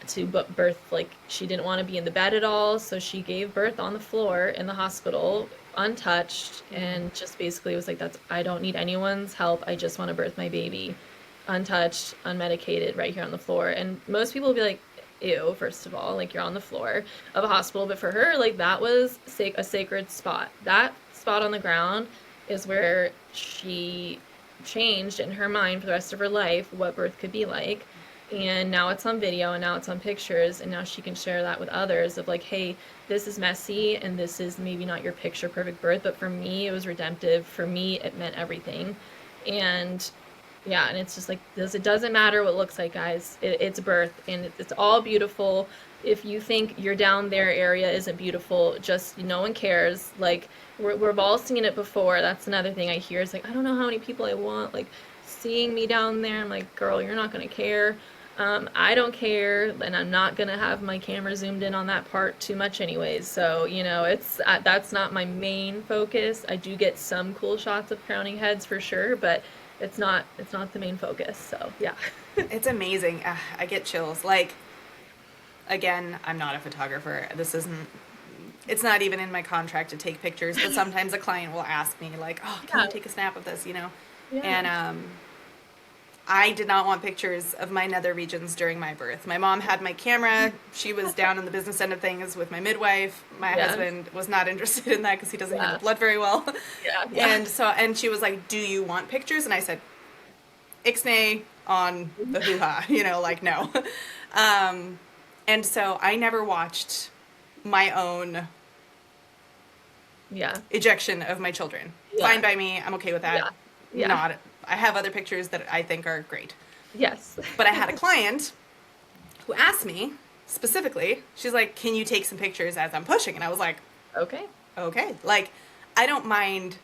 Speaker 1: to birth, like she didn't want to be in the bed at all, so she gave birth on the floor in the hospital untouched and just basically was like, that's, I don't need anyone's help, I just want to birth my baby untouched, unmedicated, right here on the floor. And most people will be like, ew, first of all, like you're on the floor of a hospital. But for her, like that was a sacred spot. That spot on the ground is where she changed in her mind for the rest of her life what birth could be like. And now it's on video and now it's on pictures, and now she can share that with others of like, hey, this is messy and this is maybe not your picture perfect birth, but for me it was redemptive. For me it meant everything. And yeah, and it's just like this. It doesn't matter what it looks like, guys. It's birth, and it's all beautiful. If you think your down there area isn't beautiful, just no one cares. Like we've all seen it before. That's another thing I hear. Is like, I don't know how many people I want like seeing me down there. I'm like, girl, you're not gonna care. I don't care, and I'm not gonna have my camera zoomed in on that part too much, anyways. So it's that's not my main focus. I do get some cool shots of crowning heads for sure, but it's not the main focus. So yeah.
Speaker 2: It's amazing. I get chills. Like, again, I'm not a photographer. This isn't, it's not even in my contract to take pictures, but sometimes a client will ask me, like, oh, can you
Speaker 1: Yeah,
Speaker 2: take a snap of this, you know?
Speaker 1: yeah,
Speaker 2: And I did not want pictures of my nether regions during my birth. My mom had my camera. She was down in the business end of things with my midwife. My
Speaker 1: yeah,
Speaker 2: husband was not interested in that because he doesn't handle
Speaker 1: yeah,
Speaker 2: blood very well.
Speaker 1: yeah, yeah.
Speaker 2: And so, and she was like, do you want pictures? And I said, ixnay on the hoo-ha, like no. Um, and so I never watched my own
Speaker 1: Yeah,
Speaker 2: ejection of my children. Fine
Speaker 1: yeah,
Speaker 2: by me. I'm okay with that.
Speaker 1: yeah, yeah.
Speaker 2: Not, I have other pictures that I think are great.
Speaker 1: Yes.
Speaker 2: But I had a client who asked me specifically, she's like, can you take some pictures as I'm pushing? And I was like,
Speaker 1: Okay.
Speaker 2: okay. Like, I don't mind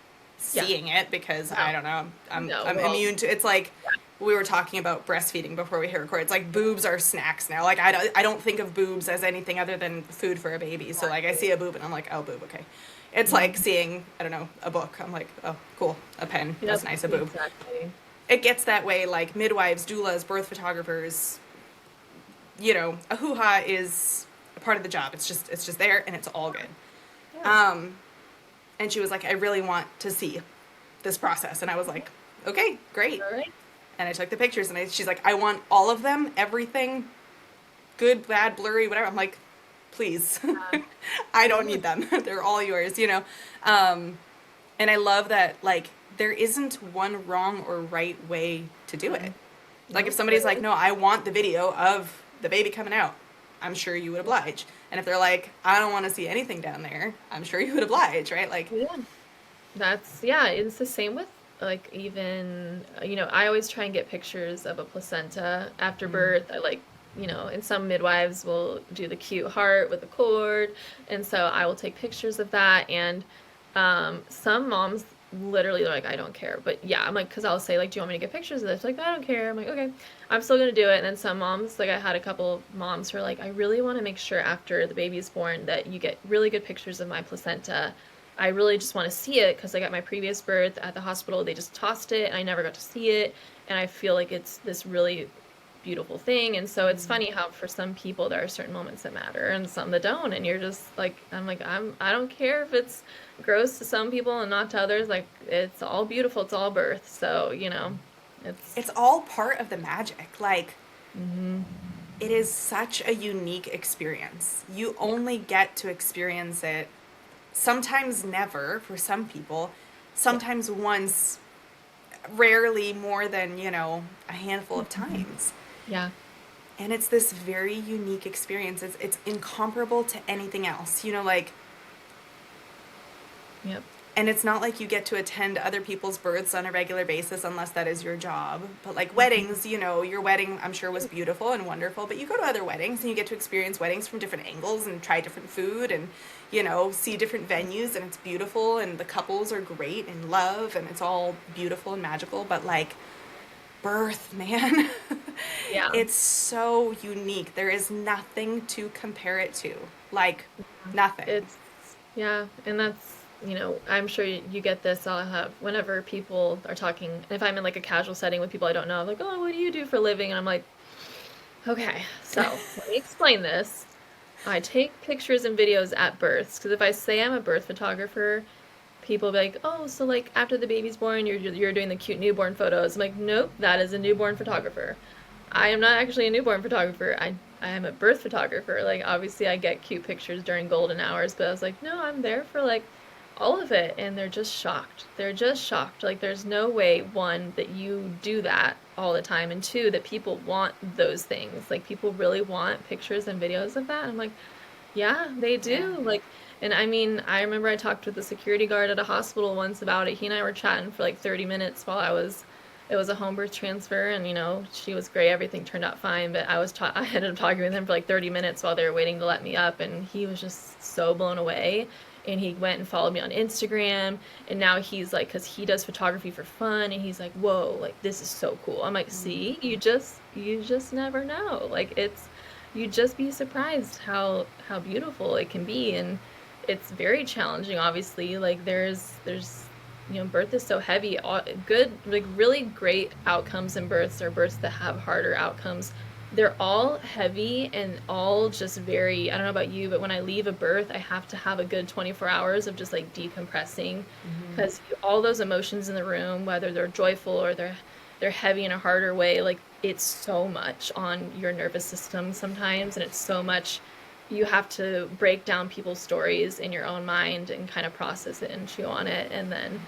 Speaker 1: Yeah.
Speaker 2: seeing it because
Speaker 1: No.
Speaker 2: I don't know.
Speaker 1: No.
Speaker 2: I'm
Speaker 1: Well.
Speaker 2: immune to it's like
Speaker 1: Yeah.
Speaker 2: we were talking about breastfeeding before we hit record. It's like boobs are snacks now. Like I don't think of boobs as anything other than food for a baby. So like I see
Speaker 1: Exactly.
Speaker 2: a boob and I'm like, oh, boob, okay. It's like
Speaker 1: Mhm.
Speaker 2: seeing, I don't know, a book. I'm like, oh, cool, a pen. That's
Speaker 1: Yep.
Speaker 2: nice, a boob.
Speaker 1: Exactly.
Speaker 2: It gets that way. Like midwives, doulas, birth photographers. A hoo-ha is a part of the job. It's just there and it's all good.
Speaker 1: Yeah.
Speaker 2: Um, and she was like, I really want to see this process. And I was like, okay, great.
Speaker 1: All right.
Speaker 2: And I took the pictures and she's like, I want all of them, everything, good, bad, blurry, whatever. I'm like, please.
Speaker 1: Yeah.
Speaker 2: I don't
Speaker 1: Yeah.
Speaker 2: need them. They're all yours. Um, and I love that, like, there isn't one wrong or right way to do it.
Speaker 1: Mm-mm.
Speaker 2: Like, if
Speaker 1: Nope.
Speaker 2: somebody's like, no, I want the video of the baby coming out, I'm sure you would oblige. And if they're like, I don't want to see anything down there, I'm sure you would oblige, right? Like,
Speaker 1: Yeah. Yeah, it's the same with like even I always try and get pictures of a placenta after
Speaker 2: mm,
Speaker 1: birth. I like, and some midwives will do the cute heart with the cord, and so I will take pictures of that. And some moms literally are like, I don't care. But yeah, I'm like, because I'll say like, do you want me to get pictures of this? Like, I don't care. I'm like, okay, I'm still gonna do it. And then some moms, like I had a couple moms who are like, I really want to make sure after the baby's born that you get really good pictures of my placenta. I really just want to see it because I got my previous birth at the hospital. They just tossed it and I never got to see it. And I feel like it's this really beautiful thing. And so it's
Speaker 2: mm.
Speaker 1: funny how for some people there are certain moments that matter and some that don't. And you're just like, I don't care if it's gross to some people and not to others. Like it's all beautiful. It's all birth. So, it's,
Speaker 2: It's all part of the magic. Like,
Speaker 1: hmm
Speaker 2: it is such a unique experience. You
Speaker 1: yeah,
Speaker 2: only get to experience it sometimes never for some people,
Speaker 1: yeah,
Speaker 2: sometimes once, rarely more than, a handful of
Speaker 1: mhm,
Speaker 2: times.
Speaker 1: yeah,
Speaker 2: And it's this very unique experience. It's incomparable to anything else. Like
Speaker 1: yep,
Speaker 2: And it's not like you get to attend other people's births on a regular basis unless that is your job. But like
Speaker 1: Mhm.
Speaker 2: weddings, you know, your wedding I'm sure was beautiful and wonderful, but you go to other weddings and you get to experience weddings from different angles and try different food and, you know, see different venues, and it's beautiful and the couples are great and love and it's all beautiful and magical. But like birth, man,
Speaker 1: Yeah.
Speaker 2: it's so unique. There is nothing to compare it to. Like nothing.
Speaker 1: It's, yeah, and that's, I'm sure you get this. I'll have, whenever people are talking, if I'm in like a casual setting with people I don't know, I'm like, oh, what do you do for a living? And I'm like, okay, so let me explain this. I take pictures and videos at births, because if I say I'm a birth photographer, people will be like, oh, so like after the baby's born, you're doing the cute newborn photos. I'm like, nope, that is a newborn photographer. I am not actually a newborm photographer. I am a birth photographer. Like obviously I get cute pictures during golden hours, but I was like, no, I'm there for like all of it, and they're just shocked. They're just shocked. Like there's no way, one, that you do that all the time, and two, that people want those things. Like people really want pictures and videos of that. I'm like, yeah, they
Speaker 2: Yeah.
Speaker 1: do. Like, and I mean, I remember I talked with the security guard at a hospital once about it. He and I were chatting for like 30 minutes while it was a home birth transfer, and she was great. Everything turned out fine, but I ended up talking with him for like 30 minutes while they were waiting to let me up, and he was just so blown away. And he went and followed me on Instagram, and now he's like, because he does photography for fun, and he's like, whoa, like this is so cool. I'm like, see, you just never know. Like you'd just be surprised how beautiful it can be, and it's very challenging, obviously. Like there's birth is so heavy. Good, like really great outcomes in births, or births that have harder outcomes, they're all heavy and all just very, I don't know about you, but when I leave a birth, I have to have a good 24 hours of just like decompressing,
Speaker 2: Mm-hmm.
Speaker 1: because all those emotions in the room, whether they're joyful or they're heavy in a harder way, like it's so much on your nervous system sometimes, and it's so much you have to break down people's stories in your own mind and kind of process it and chew on it, and then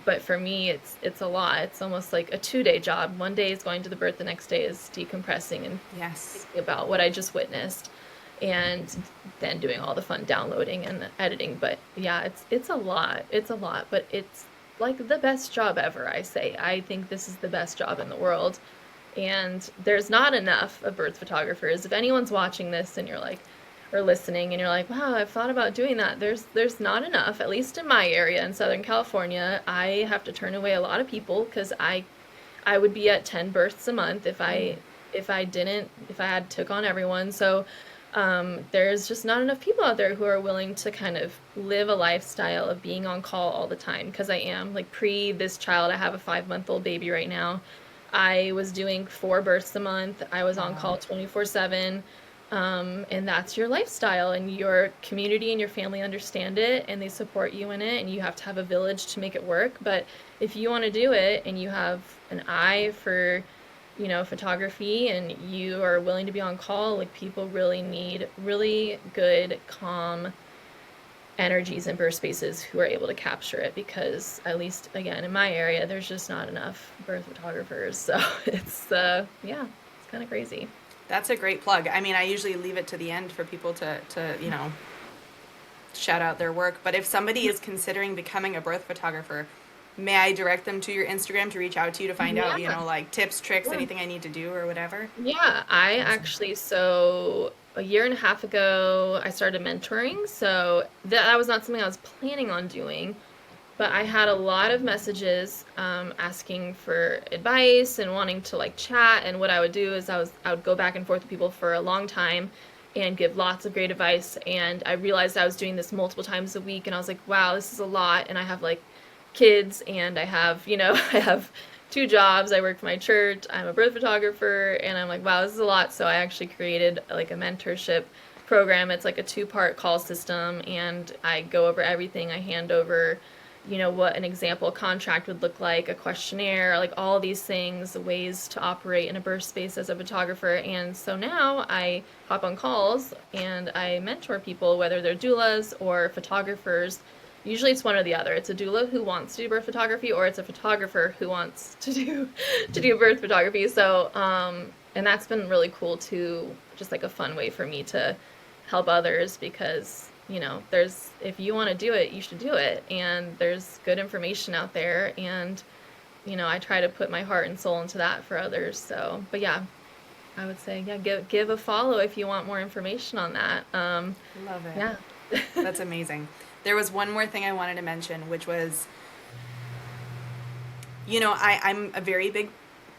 Speaker 1: but for me it's a lot. It's almost like a 2-day job. One day is going to the birth, the next day is decompressing and
Speaker 2: Yes.
Speaker 1: thinking about what I just witnessed, and then doing all the fun downloading and editing. But yeah, it's a lot. It's a lot, but it's like the best job ever, I say. I think this is the best job in the world. And there's not enough of birth photographers. If anyone's watching this and you're like, or listening, and you're like, wow, I've thought about doing that. There's not enough, at least in my area in Southern California. I have to turn away a lot of people because I would be at 10 births a month
Speaker 2: Mm.
Speaker 1: if I had took on everyone. So there's just not enough people out there who are willing to kind of live a lifestyle of being on call all the time. Because I am, like, pre this child, I have a 5-month-old baby right now. I was doing 4 births a month. I was on
Speaker 2: Wow.
Speaker 1: call 24/7. And that's your lifestyle, and your community and your family understand it, and they support you in it, and you have to have a village to make it work. But if you want to do it and you have an eye for photography, and you are willing to be on call, like people really need really good, calm energies and birth spaces who are able to capture it, because at least again in my area there's just not enough birth photographers. So it's yeah, it's kind of crazy.
Speaker 2: That's a great plug. I mean, I usually leave it to the end for people to, you know, shout out their work. But if somebody is considering becoming a birth photographer, may I direct them to your Instagram to reach out to you to find out, you
Speaker 1: Yeah,
Speaker 2: know, like tips, tricks,
Speaker 1: yeah.
Speaker 2: anything I need to do or whatever?
Speaker 1: Yeah, I
Speaker 2: Awesome.
Speaker 1: actually, so a year and a half ago, I started mentoring. So that was not something I was planning on doing, but I had a lot of messages asking for advice and wanting to like chat. And what I would do is I would go back and forth with people for a long time and give lots of great advice. And I realized I was doing this multiple times a week, and I was like, wow, this is a lot. And I have like kids, and I have, I have 2 jobs. I work for my church. I'm a birth photographer, and I'm like, wow, this is a lot. So I actually created like a mentorship program. It's like a 2-part call system, and I go over everything. I hand over, what an example contract would look like, a questionnaire, like all these things, ways to operate in a birth space as a photographer. And so now I hop on calls and I mentor people, whether they're doulas or photographers. Usually it's one or the other. It's a doula who wants to do birth photography, or it's a photographer who wants to do birth photography. So and that's been really cool too, just like a fun way for me to help others, because there's, if you want to do it, you should do it. And there's good information out there. And, I try to put my heart and soul into that for others. So, but yeah, I would say, yeah, give a follow if you want more information on that.
Speaker 2: Love it.
Speaker 1: Yeah.
Speaker 2: That's amazing. There was one more thing I wanted to mention, which was, I'm a very big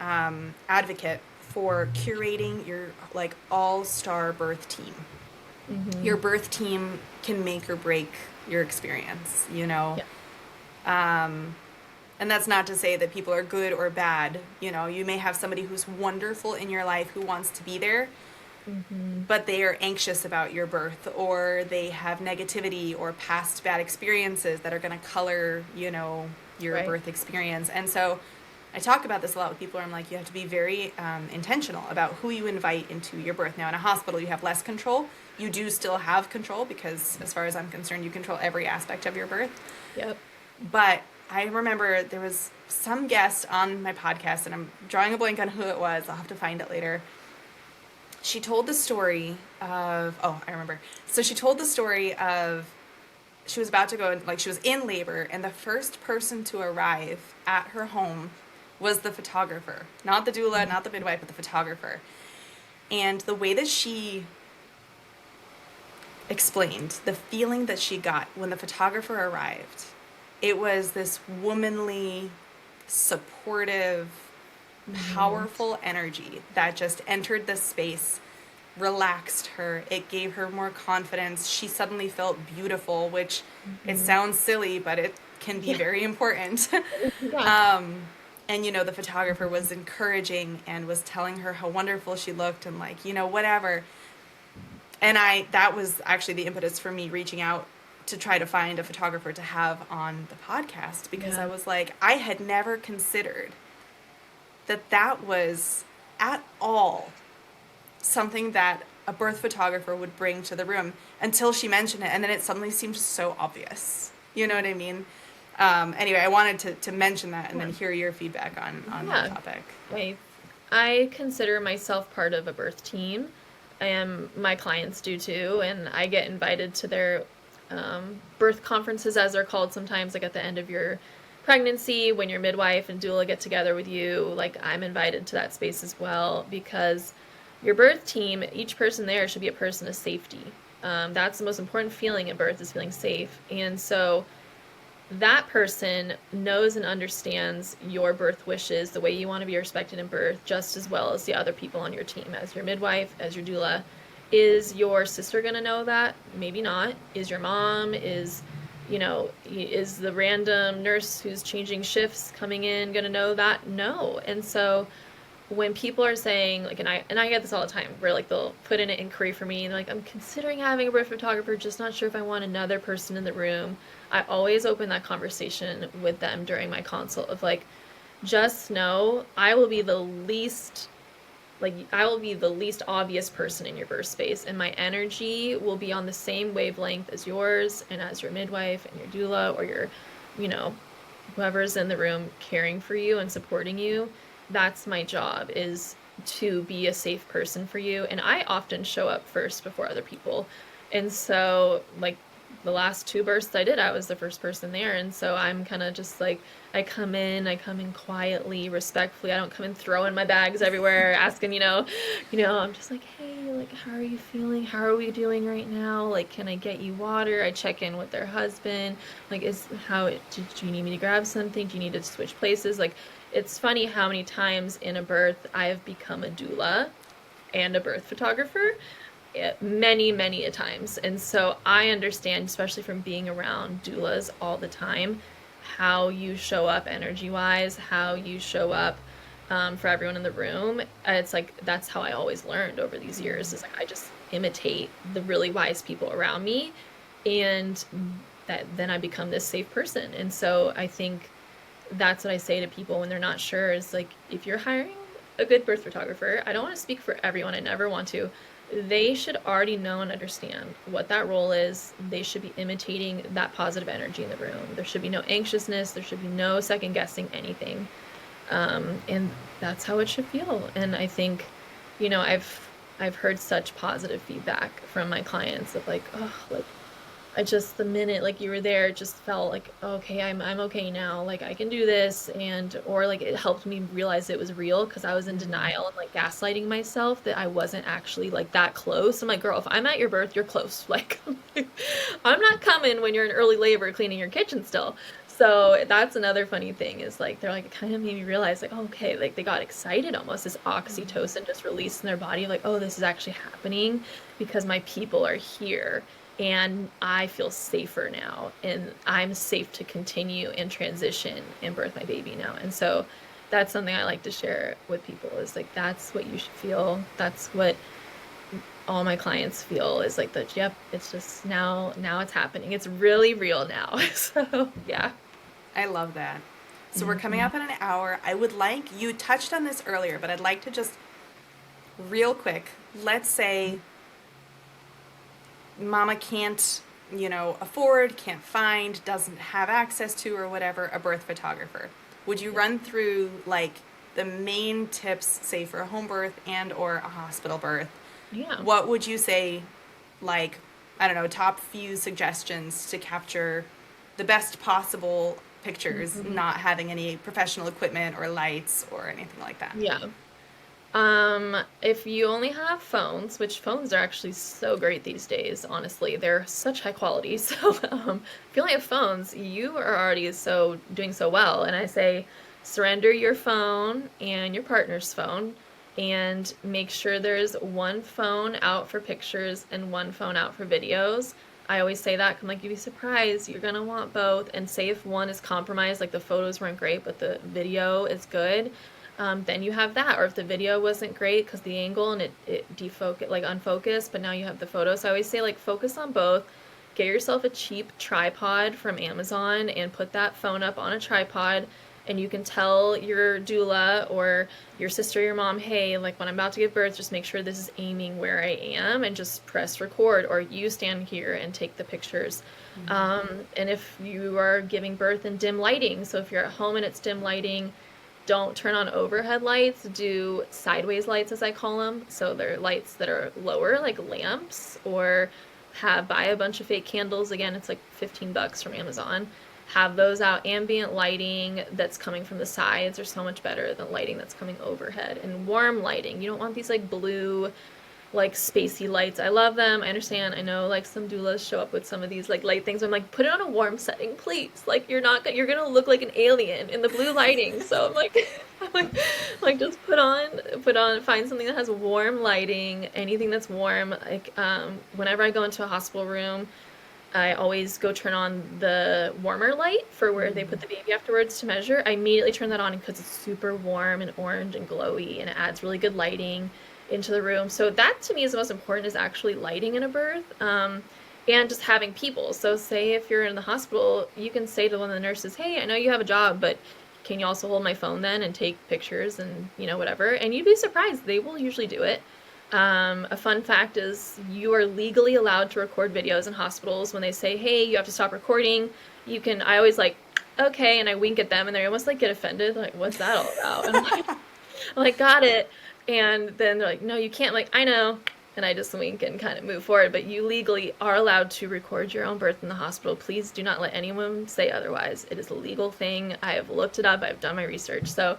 Speaker 2: advocate for curating your like all-star birth team.
Speaker 1: Hmm.
Speaker 2: Your birth team can make or break your experience,
Speaker 1: Yeah.
Speaker 2: and that's not to say that people are good or bad. You may have somebody who's wonderful in your life who wants to be there,
Speaker 1: Hmm.
Speaker 2: but they are anxious about your birth, or they have negativity or past bad experiences that are going to color, your
Speaker 1: Right.
Speaker 2: birth experience. And so I talk about this a lot with people where I'm like, you have to be very intentional about who you invite into your birth. Now, in a hospital, you have less control. You do still have control because, as far as I'm concerned, you control every aspect of your birth.
Speaker 1: Yep.
Speaker 2: But I remember there was some guest on my podcast, and I'm drawing a blank on who it was. I'll have to find it later. She told the story of, oh, I remember. So she told the story of, she was about to go, like, she was in labor, and the first person to arrive at her home was the photographer. Not the doula, not the midwife, but the photographer. And the way that she explained the feeling that she got when the photographer arrived, it was this womanly, supportive,
Speaker 1: Hmm.
Speaker 2: powerful energy that just entered the space, relaxed her. It gave her more confidence. She suddenly felt beautiful, which it
Speaker 1: Hmm.
Speaker 2: sounds silly, but it can be
Speaker 1: Yeah.
Speaker 2: very important.
Speaker 1: Yeah.
Speaker 2: um, and, the photographer was encouraging and was telling her how wonderful she looked and, like, whatever. And that was actually the impetus for me reaching out to try to find a photographer to have on the podcast, because I
Speaker 1: Yeah.
Speaker 2: was like, I had never considered that was at all something that a birth photographer would bring to the room until she mentioned it, and then it suddenly seemed so obvious. You know what I mean? Anyway, I wanted to mention that and then
Speaker 1: Yeah.
Speaker 2: hear your feedback on that
Speaker 1: Yeah.
Speaker 2: topic.
Speaker 1: I I consider myself part of a birth team, and my clients do too. And I get invited to their birth conferences, as they're called sometimes, like at the end of your pregnancy, when your midwife and doula get together with you. Like, I'm invited to that space as well, because your birth team, each person there should be a person of safety. That's the most important feeling at birth, is feeling safe. And so that person knows and understands your birth wishes, the way you want to be respected in birth, just as well as the other people on your team, as your midwife, as your doula. Is your sister going to know that? Maybe not. Is your mom? Is the random nurse who's changing shifts coming in going to know that? No. And so when people are saying, like, and I get this all the time, where like they'll put in an inquiry for me and they're like, I'm considering having a birth photographer, just not sure if I want another person in the room. I always open that conversation with them during my consult of like, just know I will be the least obvious person in your birth space, and my energy will be on the same wavelength as yours and as your midwife and your doula, or your, you know, whoever's in the room caring for you and supporting you. That's my job, is to be a safe person for you. And I often show up first before other people. And so, like, the last two births I did, I was the first person there. And so I'm kind of just like, I come in quietly, respectfully. I don't come in throwing my bags everywhere, asking, I'm just like, hey, like, how are you feeling? How are we doing right now? Like, can I get you water? I check in with their husband. Like, do you need me to grab something? Do you need to switch places? Like, it's funny how many times in a birth I have become a doula and a birth photographer, many, many a times. And so I understand, especially from being around doulas all the time, how you show up energy wise, how you show up for everyone in the room. It's like, that's how I always learned over these years, is like, I just imitate the really wise people around me, and that then I become this safe person. And so I think that's what I say to people when they're not sure, is like, if you're hiring a good birth photographer, I don't want to speak for everyone, I never want to. They should already know and understand what that role is. They should be imitating that positive energy in the room. There should be no anxiousness. There should be no second guessing anything. And that's how it should feel. And I think, I've heard such positive feedback from my clients of like, oh, like, I just, the minute like you were there, it just felt like, okay, I'm okay now. Like I can do this, and or like it helped me realize it was real because I was in
Speaker 2: Mm.
Speaker 1: denial and like gaslighting myself that I wasn't actually like that close. I'm like, girl, if I'm at your birth, you're close. Like I'm not coming when you're in early labor cleaning your kitchen still. So that's another funny thing is like they're like it kind of made me realize like, okay, like they got excited almost, this oxytocin just released in their body, like, oh, this is actually happening because my people are here and I feel safer now and I'm safe to continue and transition and birth my baby now. And so that's something I like to share with people is like that's what you should feel. That's what all my clients feel is like that, yep, it's just now it's happening. It's really real now. So yeah.
Speaker 2: I love that. So we're coming
Speaker 1: Mhm.
Speaker 2: up on an hour. I would like, you touched on this earlier, but I'd like to just real quick, let's say mama can't, afford, can't find, doesn't have access to, or whatever, a birth photographer. Would you
Speaker 1: Yeah.
Speaker 2: run through like the main tips, say for a home birth and or a hospital birth?
Speaker 1: Yeah.
Speaker 2: What would you say, like, I don't know, top few suggestions to capture the best possible pictures,
Speaker 1: Mhm.
Speaker 2: not having any professional equipment or lights or anything like that?
Speaker 1: Yeah. If you only have phones, which phones are actually so great these days, honestly, they're such high quality. So, if you only have phones, you are already so doing so well. And I say surrender your phone and your partner's phone and make sure there's one phone out for pictures and one phone out for videos. I always say that, 'cause I'm like, you'd be surprised, you're gonna want both. And say if one is compromised, like the photos weren't great, but the video is good, then you have that. Or if the video wasn't great because the angle and it defocus like unfocused, but now you have the photo. So I always say like focus on both. Get yourself a cheap tripod from Amazon and put that phone up on a tripod, and you can tell your doula or your sister, your mom, hey, like when I'm about to give birth, just make sure this is aiming where I am and just press record, or you stand here and take the pictures. And if you are giving birth in dim lighting, so if you're at home and it's dim lighting, don't turn on overhead lights, do sideways lights as I call them. So they're lights that are lower, like lamps, or buy a bunch of fake candles. Again, it's like $15 from Amazon. Have those out. Ambient lighting that's coming from the sides are so much better than lighting that's coming overhead. And warm lighting. You don't want these like blue like spacey lights. I love them. I understand. I know like some doulas show up with some of these like light things. I'm like, put it on a warm setting, please. Like you're gonna look like an alien in the blue lighting. So I'm like, I'm like just find something that has warm lighting. Anything that's warm. Like whenever I go into a hospital room, I always go turn on the warmer light for where they put the baby afterwards to measure. I immediately turn that on because it's super warm and orange and glowy and it adds really good lighting into the room. So that to me is the most important, is actually lighting in a birth. And just having people. So say if you're in the hospital, you can say to one of the nurses, hey, I know you have a job, but can you also hold my phone then and take pictures and whatever? And you'd be surprised. They will usually do it. A fun fact is you are legally allowed to record videos in hospitals. When they say, hey, you have to stop recording, you can, I always like, okay, and I wink at them and they almost like get offended, like, what's that all about? And I'm like, got it. And then they're like, no, you can't, like, I know. And I just wink and kind of move forward. But you legally are allowed to record your own birth in the hospital. Please do not let anyone say otherwise. It is a legal thing. I have looked it up, I've done my research. So,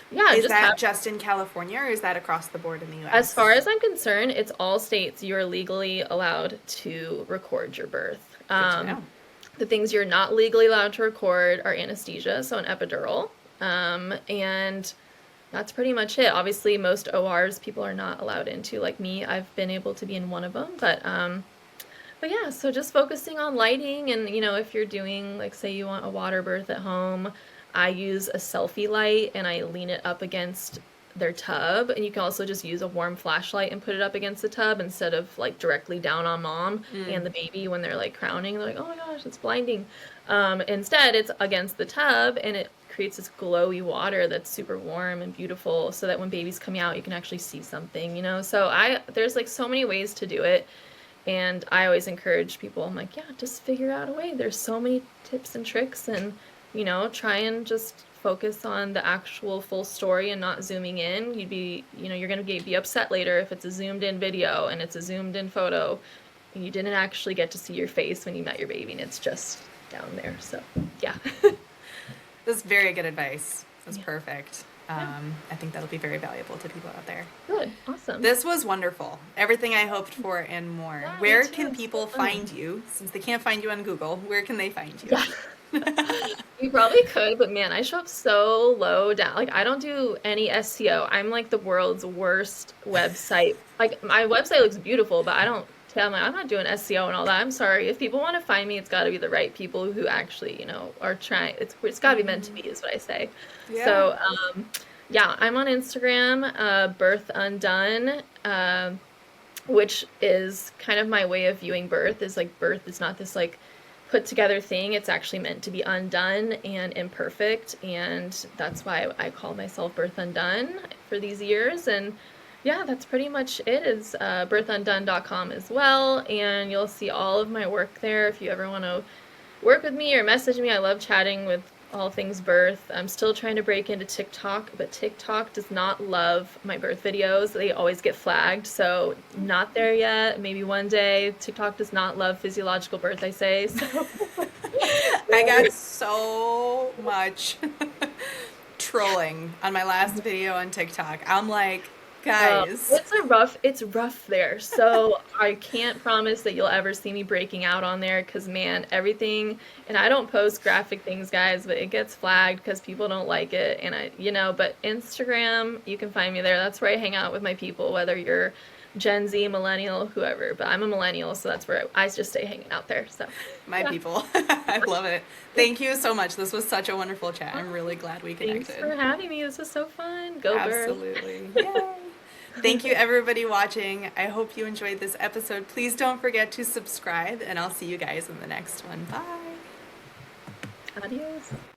Speaker 1: yeah,
Speaker 2: Is
Speaker 1: just have,
Speaker 2: that just in California or is that across the board in the
Speaker 1: as far
Speaker 2: US?
Speaker 1: as I'm concerned, it's all states you're legally allowed to record your birth.
Speaker 2: Good to know.
Speaker 1: The things you're not legally allowed to record are anesthesia, so an epidural, and that's pretty much it. Obviously, most ORs people are not allowed into. Like me, I've been able to be in one of them, but yeah. So just focusing on lighting, and if you're doing like say you want a water birth at home, I use a selfie light and I lean it up against their tub, and you can also just use a warm flashlight and put it up against the tub instead of like directly down on mom and the baby when they're like crowning. They're like, oh my gosh, it's blinding. Instead, it's against the tub and it creates this glowy water that's super warm and beautiful, so that when baby's coming out, you can actually see something. So there's like so many ways to do it, and I always encourage people. I'm like, yeah, just figure out a way. There's so many tips and tricks, and try and just focus on the actual full story and not zooming in. You're gonna be upset later if it's a zoomed in video and it's a zoomed in photo. and you didn't actually get to see your face when you met your baby, and it's just down there. So, yeah.
Speaker 2: This is very good advice. That's
Speaker 1: Yeah.
Speaker 2: perfect.
Speaker 1: Yeah.
Speaker 2: I think that'll be very valuable to people out there.
Speaker 1: Good. Awesome.
Speaker 2: This was wonderful. Everything I hoped for and more.
Speaker 1: Yeah, me
Speaker 2: Where
Speaker 1: too.
Speaker 2: can
Speaker 1: It's so
Speaker 2: people
Speaker 1: fun.
Speaker 2: find you? Since they can't find you on Google, where can they find you?
Speaker 1: Yeah. You probably could, but man, I show up so low down. Like, I don't do any SEO. I'm like the world's worst website. Like, my website looks beautiful, but I don't tell my, I'm not doing SEO and all that. I'm sorry. If people want to find me, it's got to be the right people who actually, are trying. It's got to be meant to be, is what I say.
Speaker 2: Yeah.
Speaker 1: So, yeah, I'm on Instagram, Birth Undone, which is kind of my way of viewing birth. Is like birth is not this like put together thing. It's actually meant to be undone and imperfect, and that's why I call myself Birth Undone for these years. And yeah, that's pretty much it. Is birthundone.com as well, and you'll see all of my work there if you ever want to work with me or message me. I love chatting with all things birth. I'm still trying to break into TikTok, but TikTok does not love my birth videos. They always get flagged, so not there yet. Maybe one day. TikTok does not love physiological birth, I say. So
Speaker 2: I got so much trolling on my last video on TikTok. I'm like, guys.
Speaker 1: it's rough there. So I can't promise that you'll ever see me breaking out on there because man, everything, and I don't post graphic things, guys, but it gets flagged because people don't like it. And but Instagram, you can find me there. That's where I hang out with my people, whether you're Gen Z, millennial, whoever. But I'm a millennial, so that's where I just stay hanging out there. So
Speaker 2: My
Speaker 1: yeah.
Speaker 2: people. I love it. Thank you so much. This was such a wonderful chat. I'm really glad we
Speaker 1: Thanks
Speaker 2: connected.
Speaker 1: for having me. This was so fun. Go birth.
Speaker 2: Absolutely. Yay. Thank you, everybody watching. I hope you enjoyed this episode. Please don't forget to subscribe, and I'll see you guys in the next one. Bye.
Speaker 1: Adios.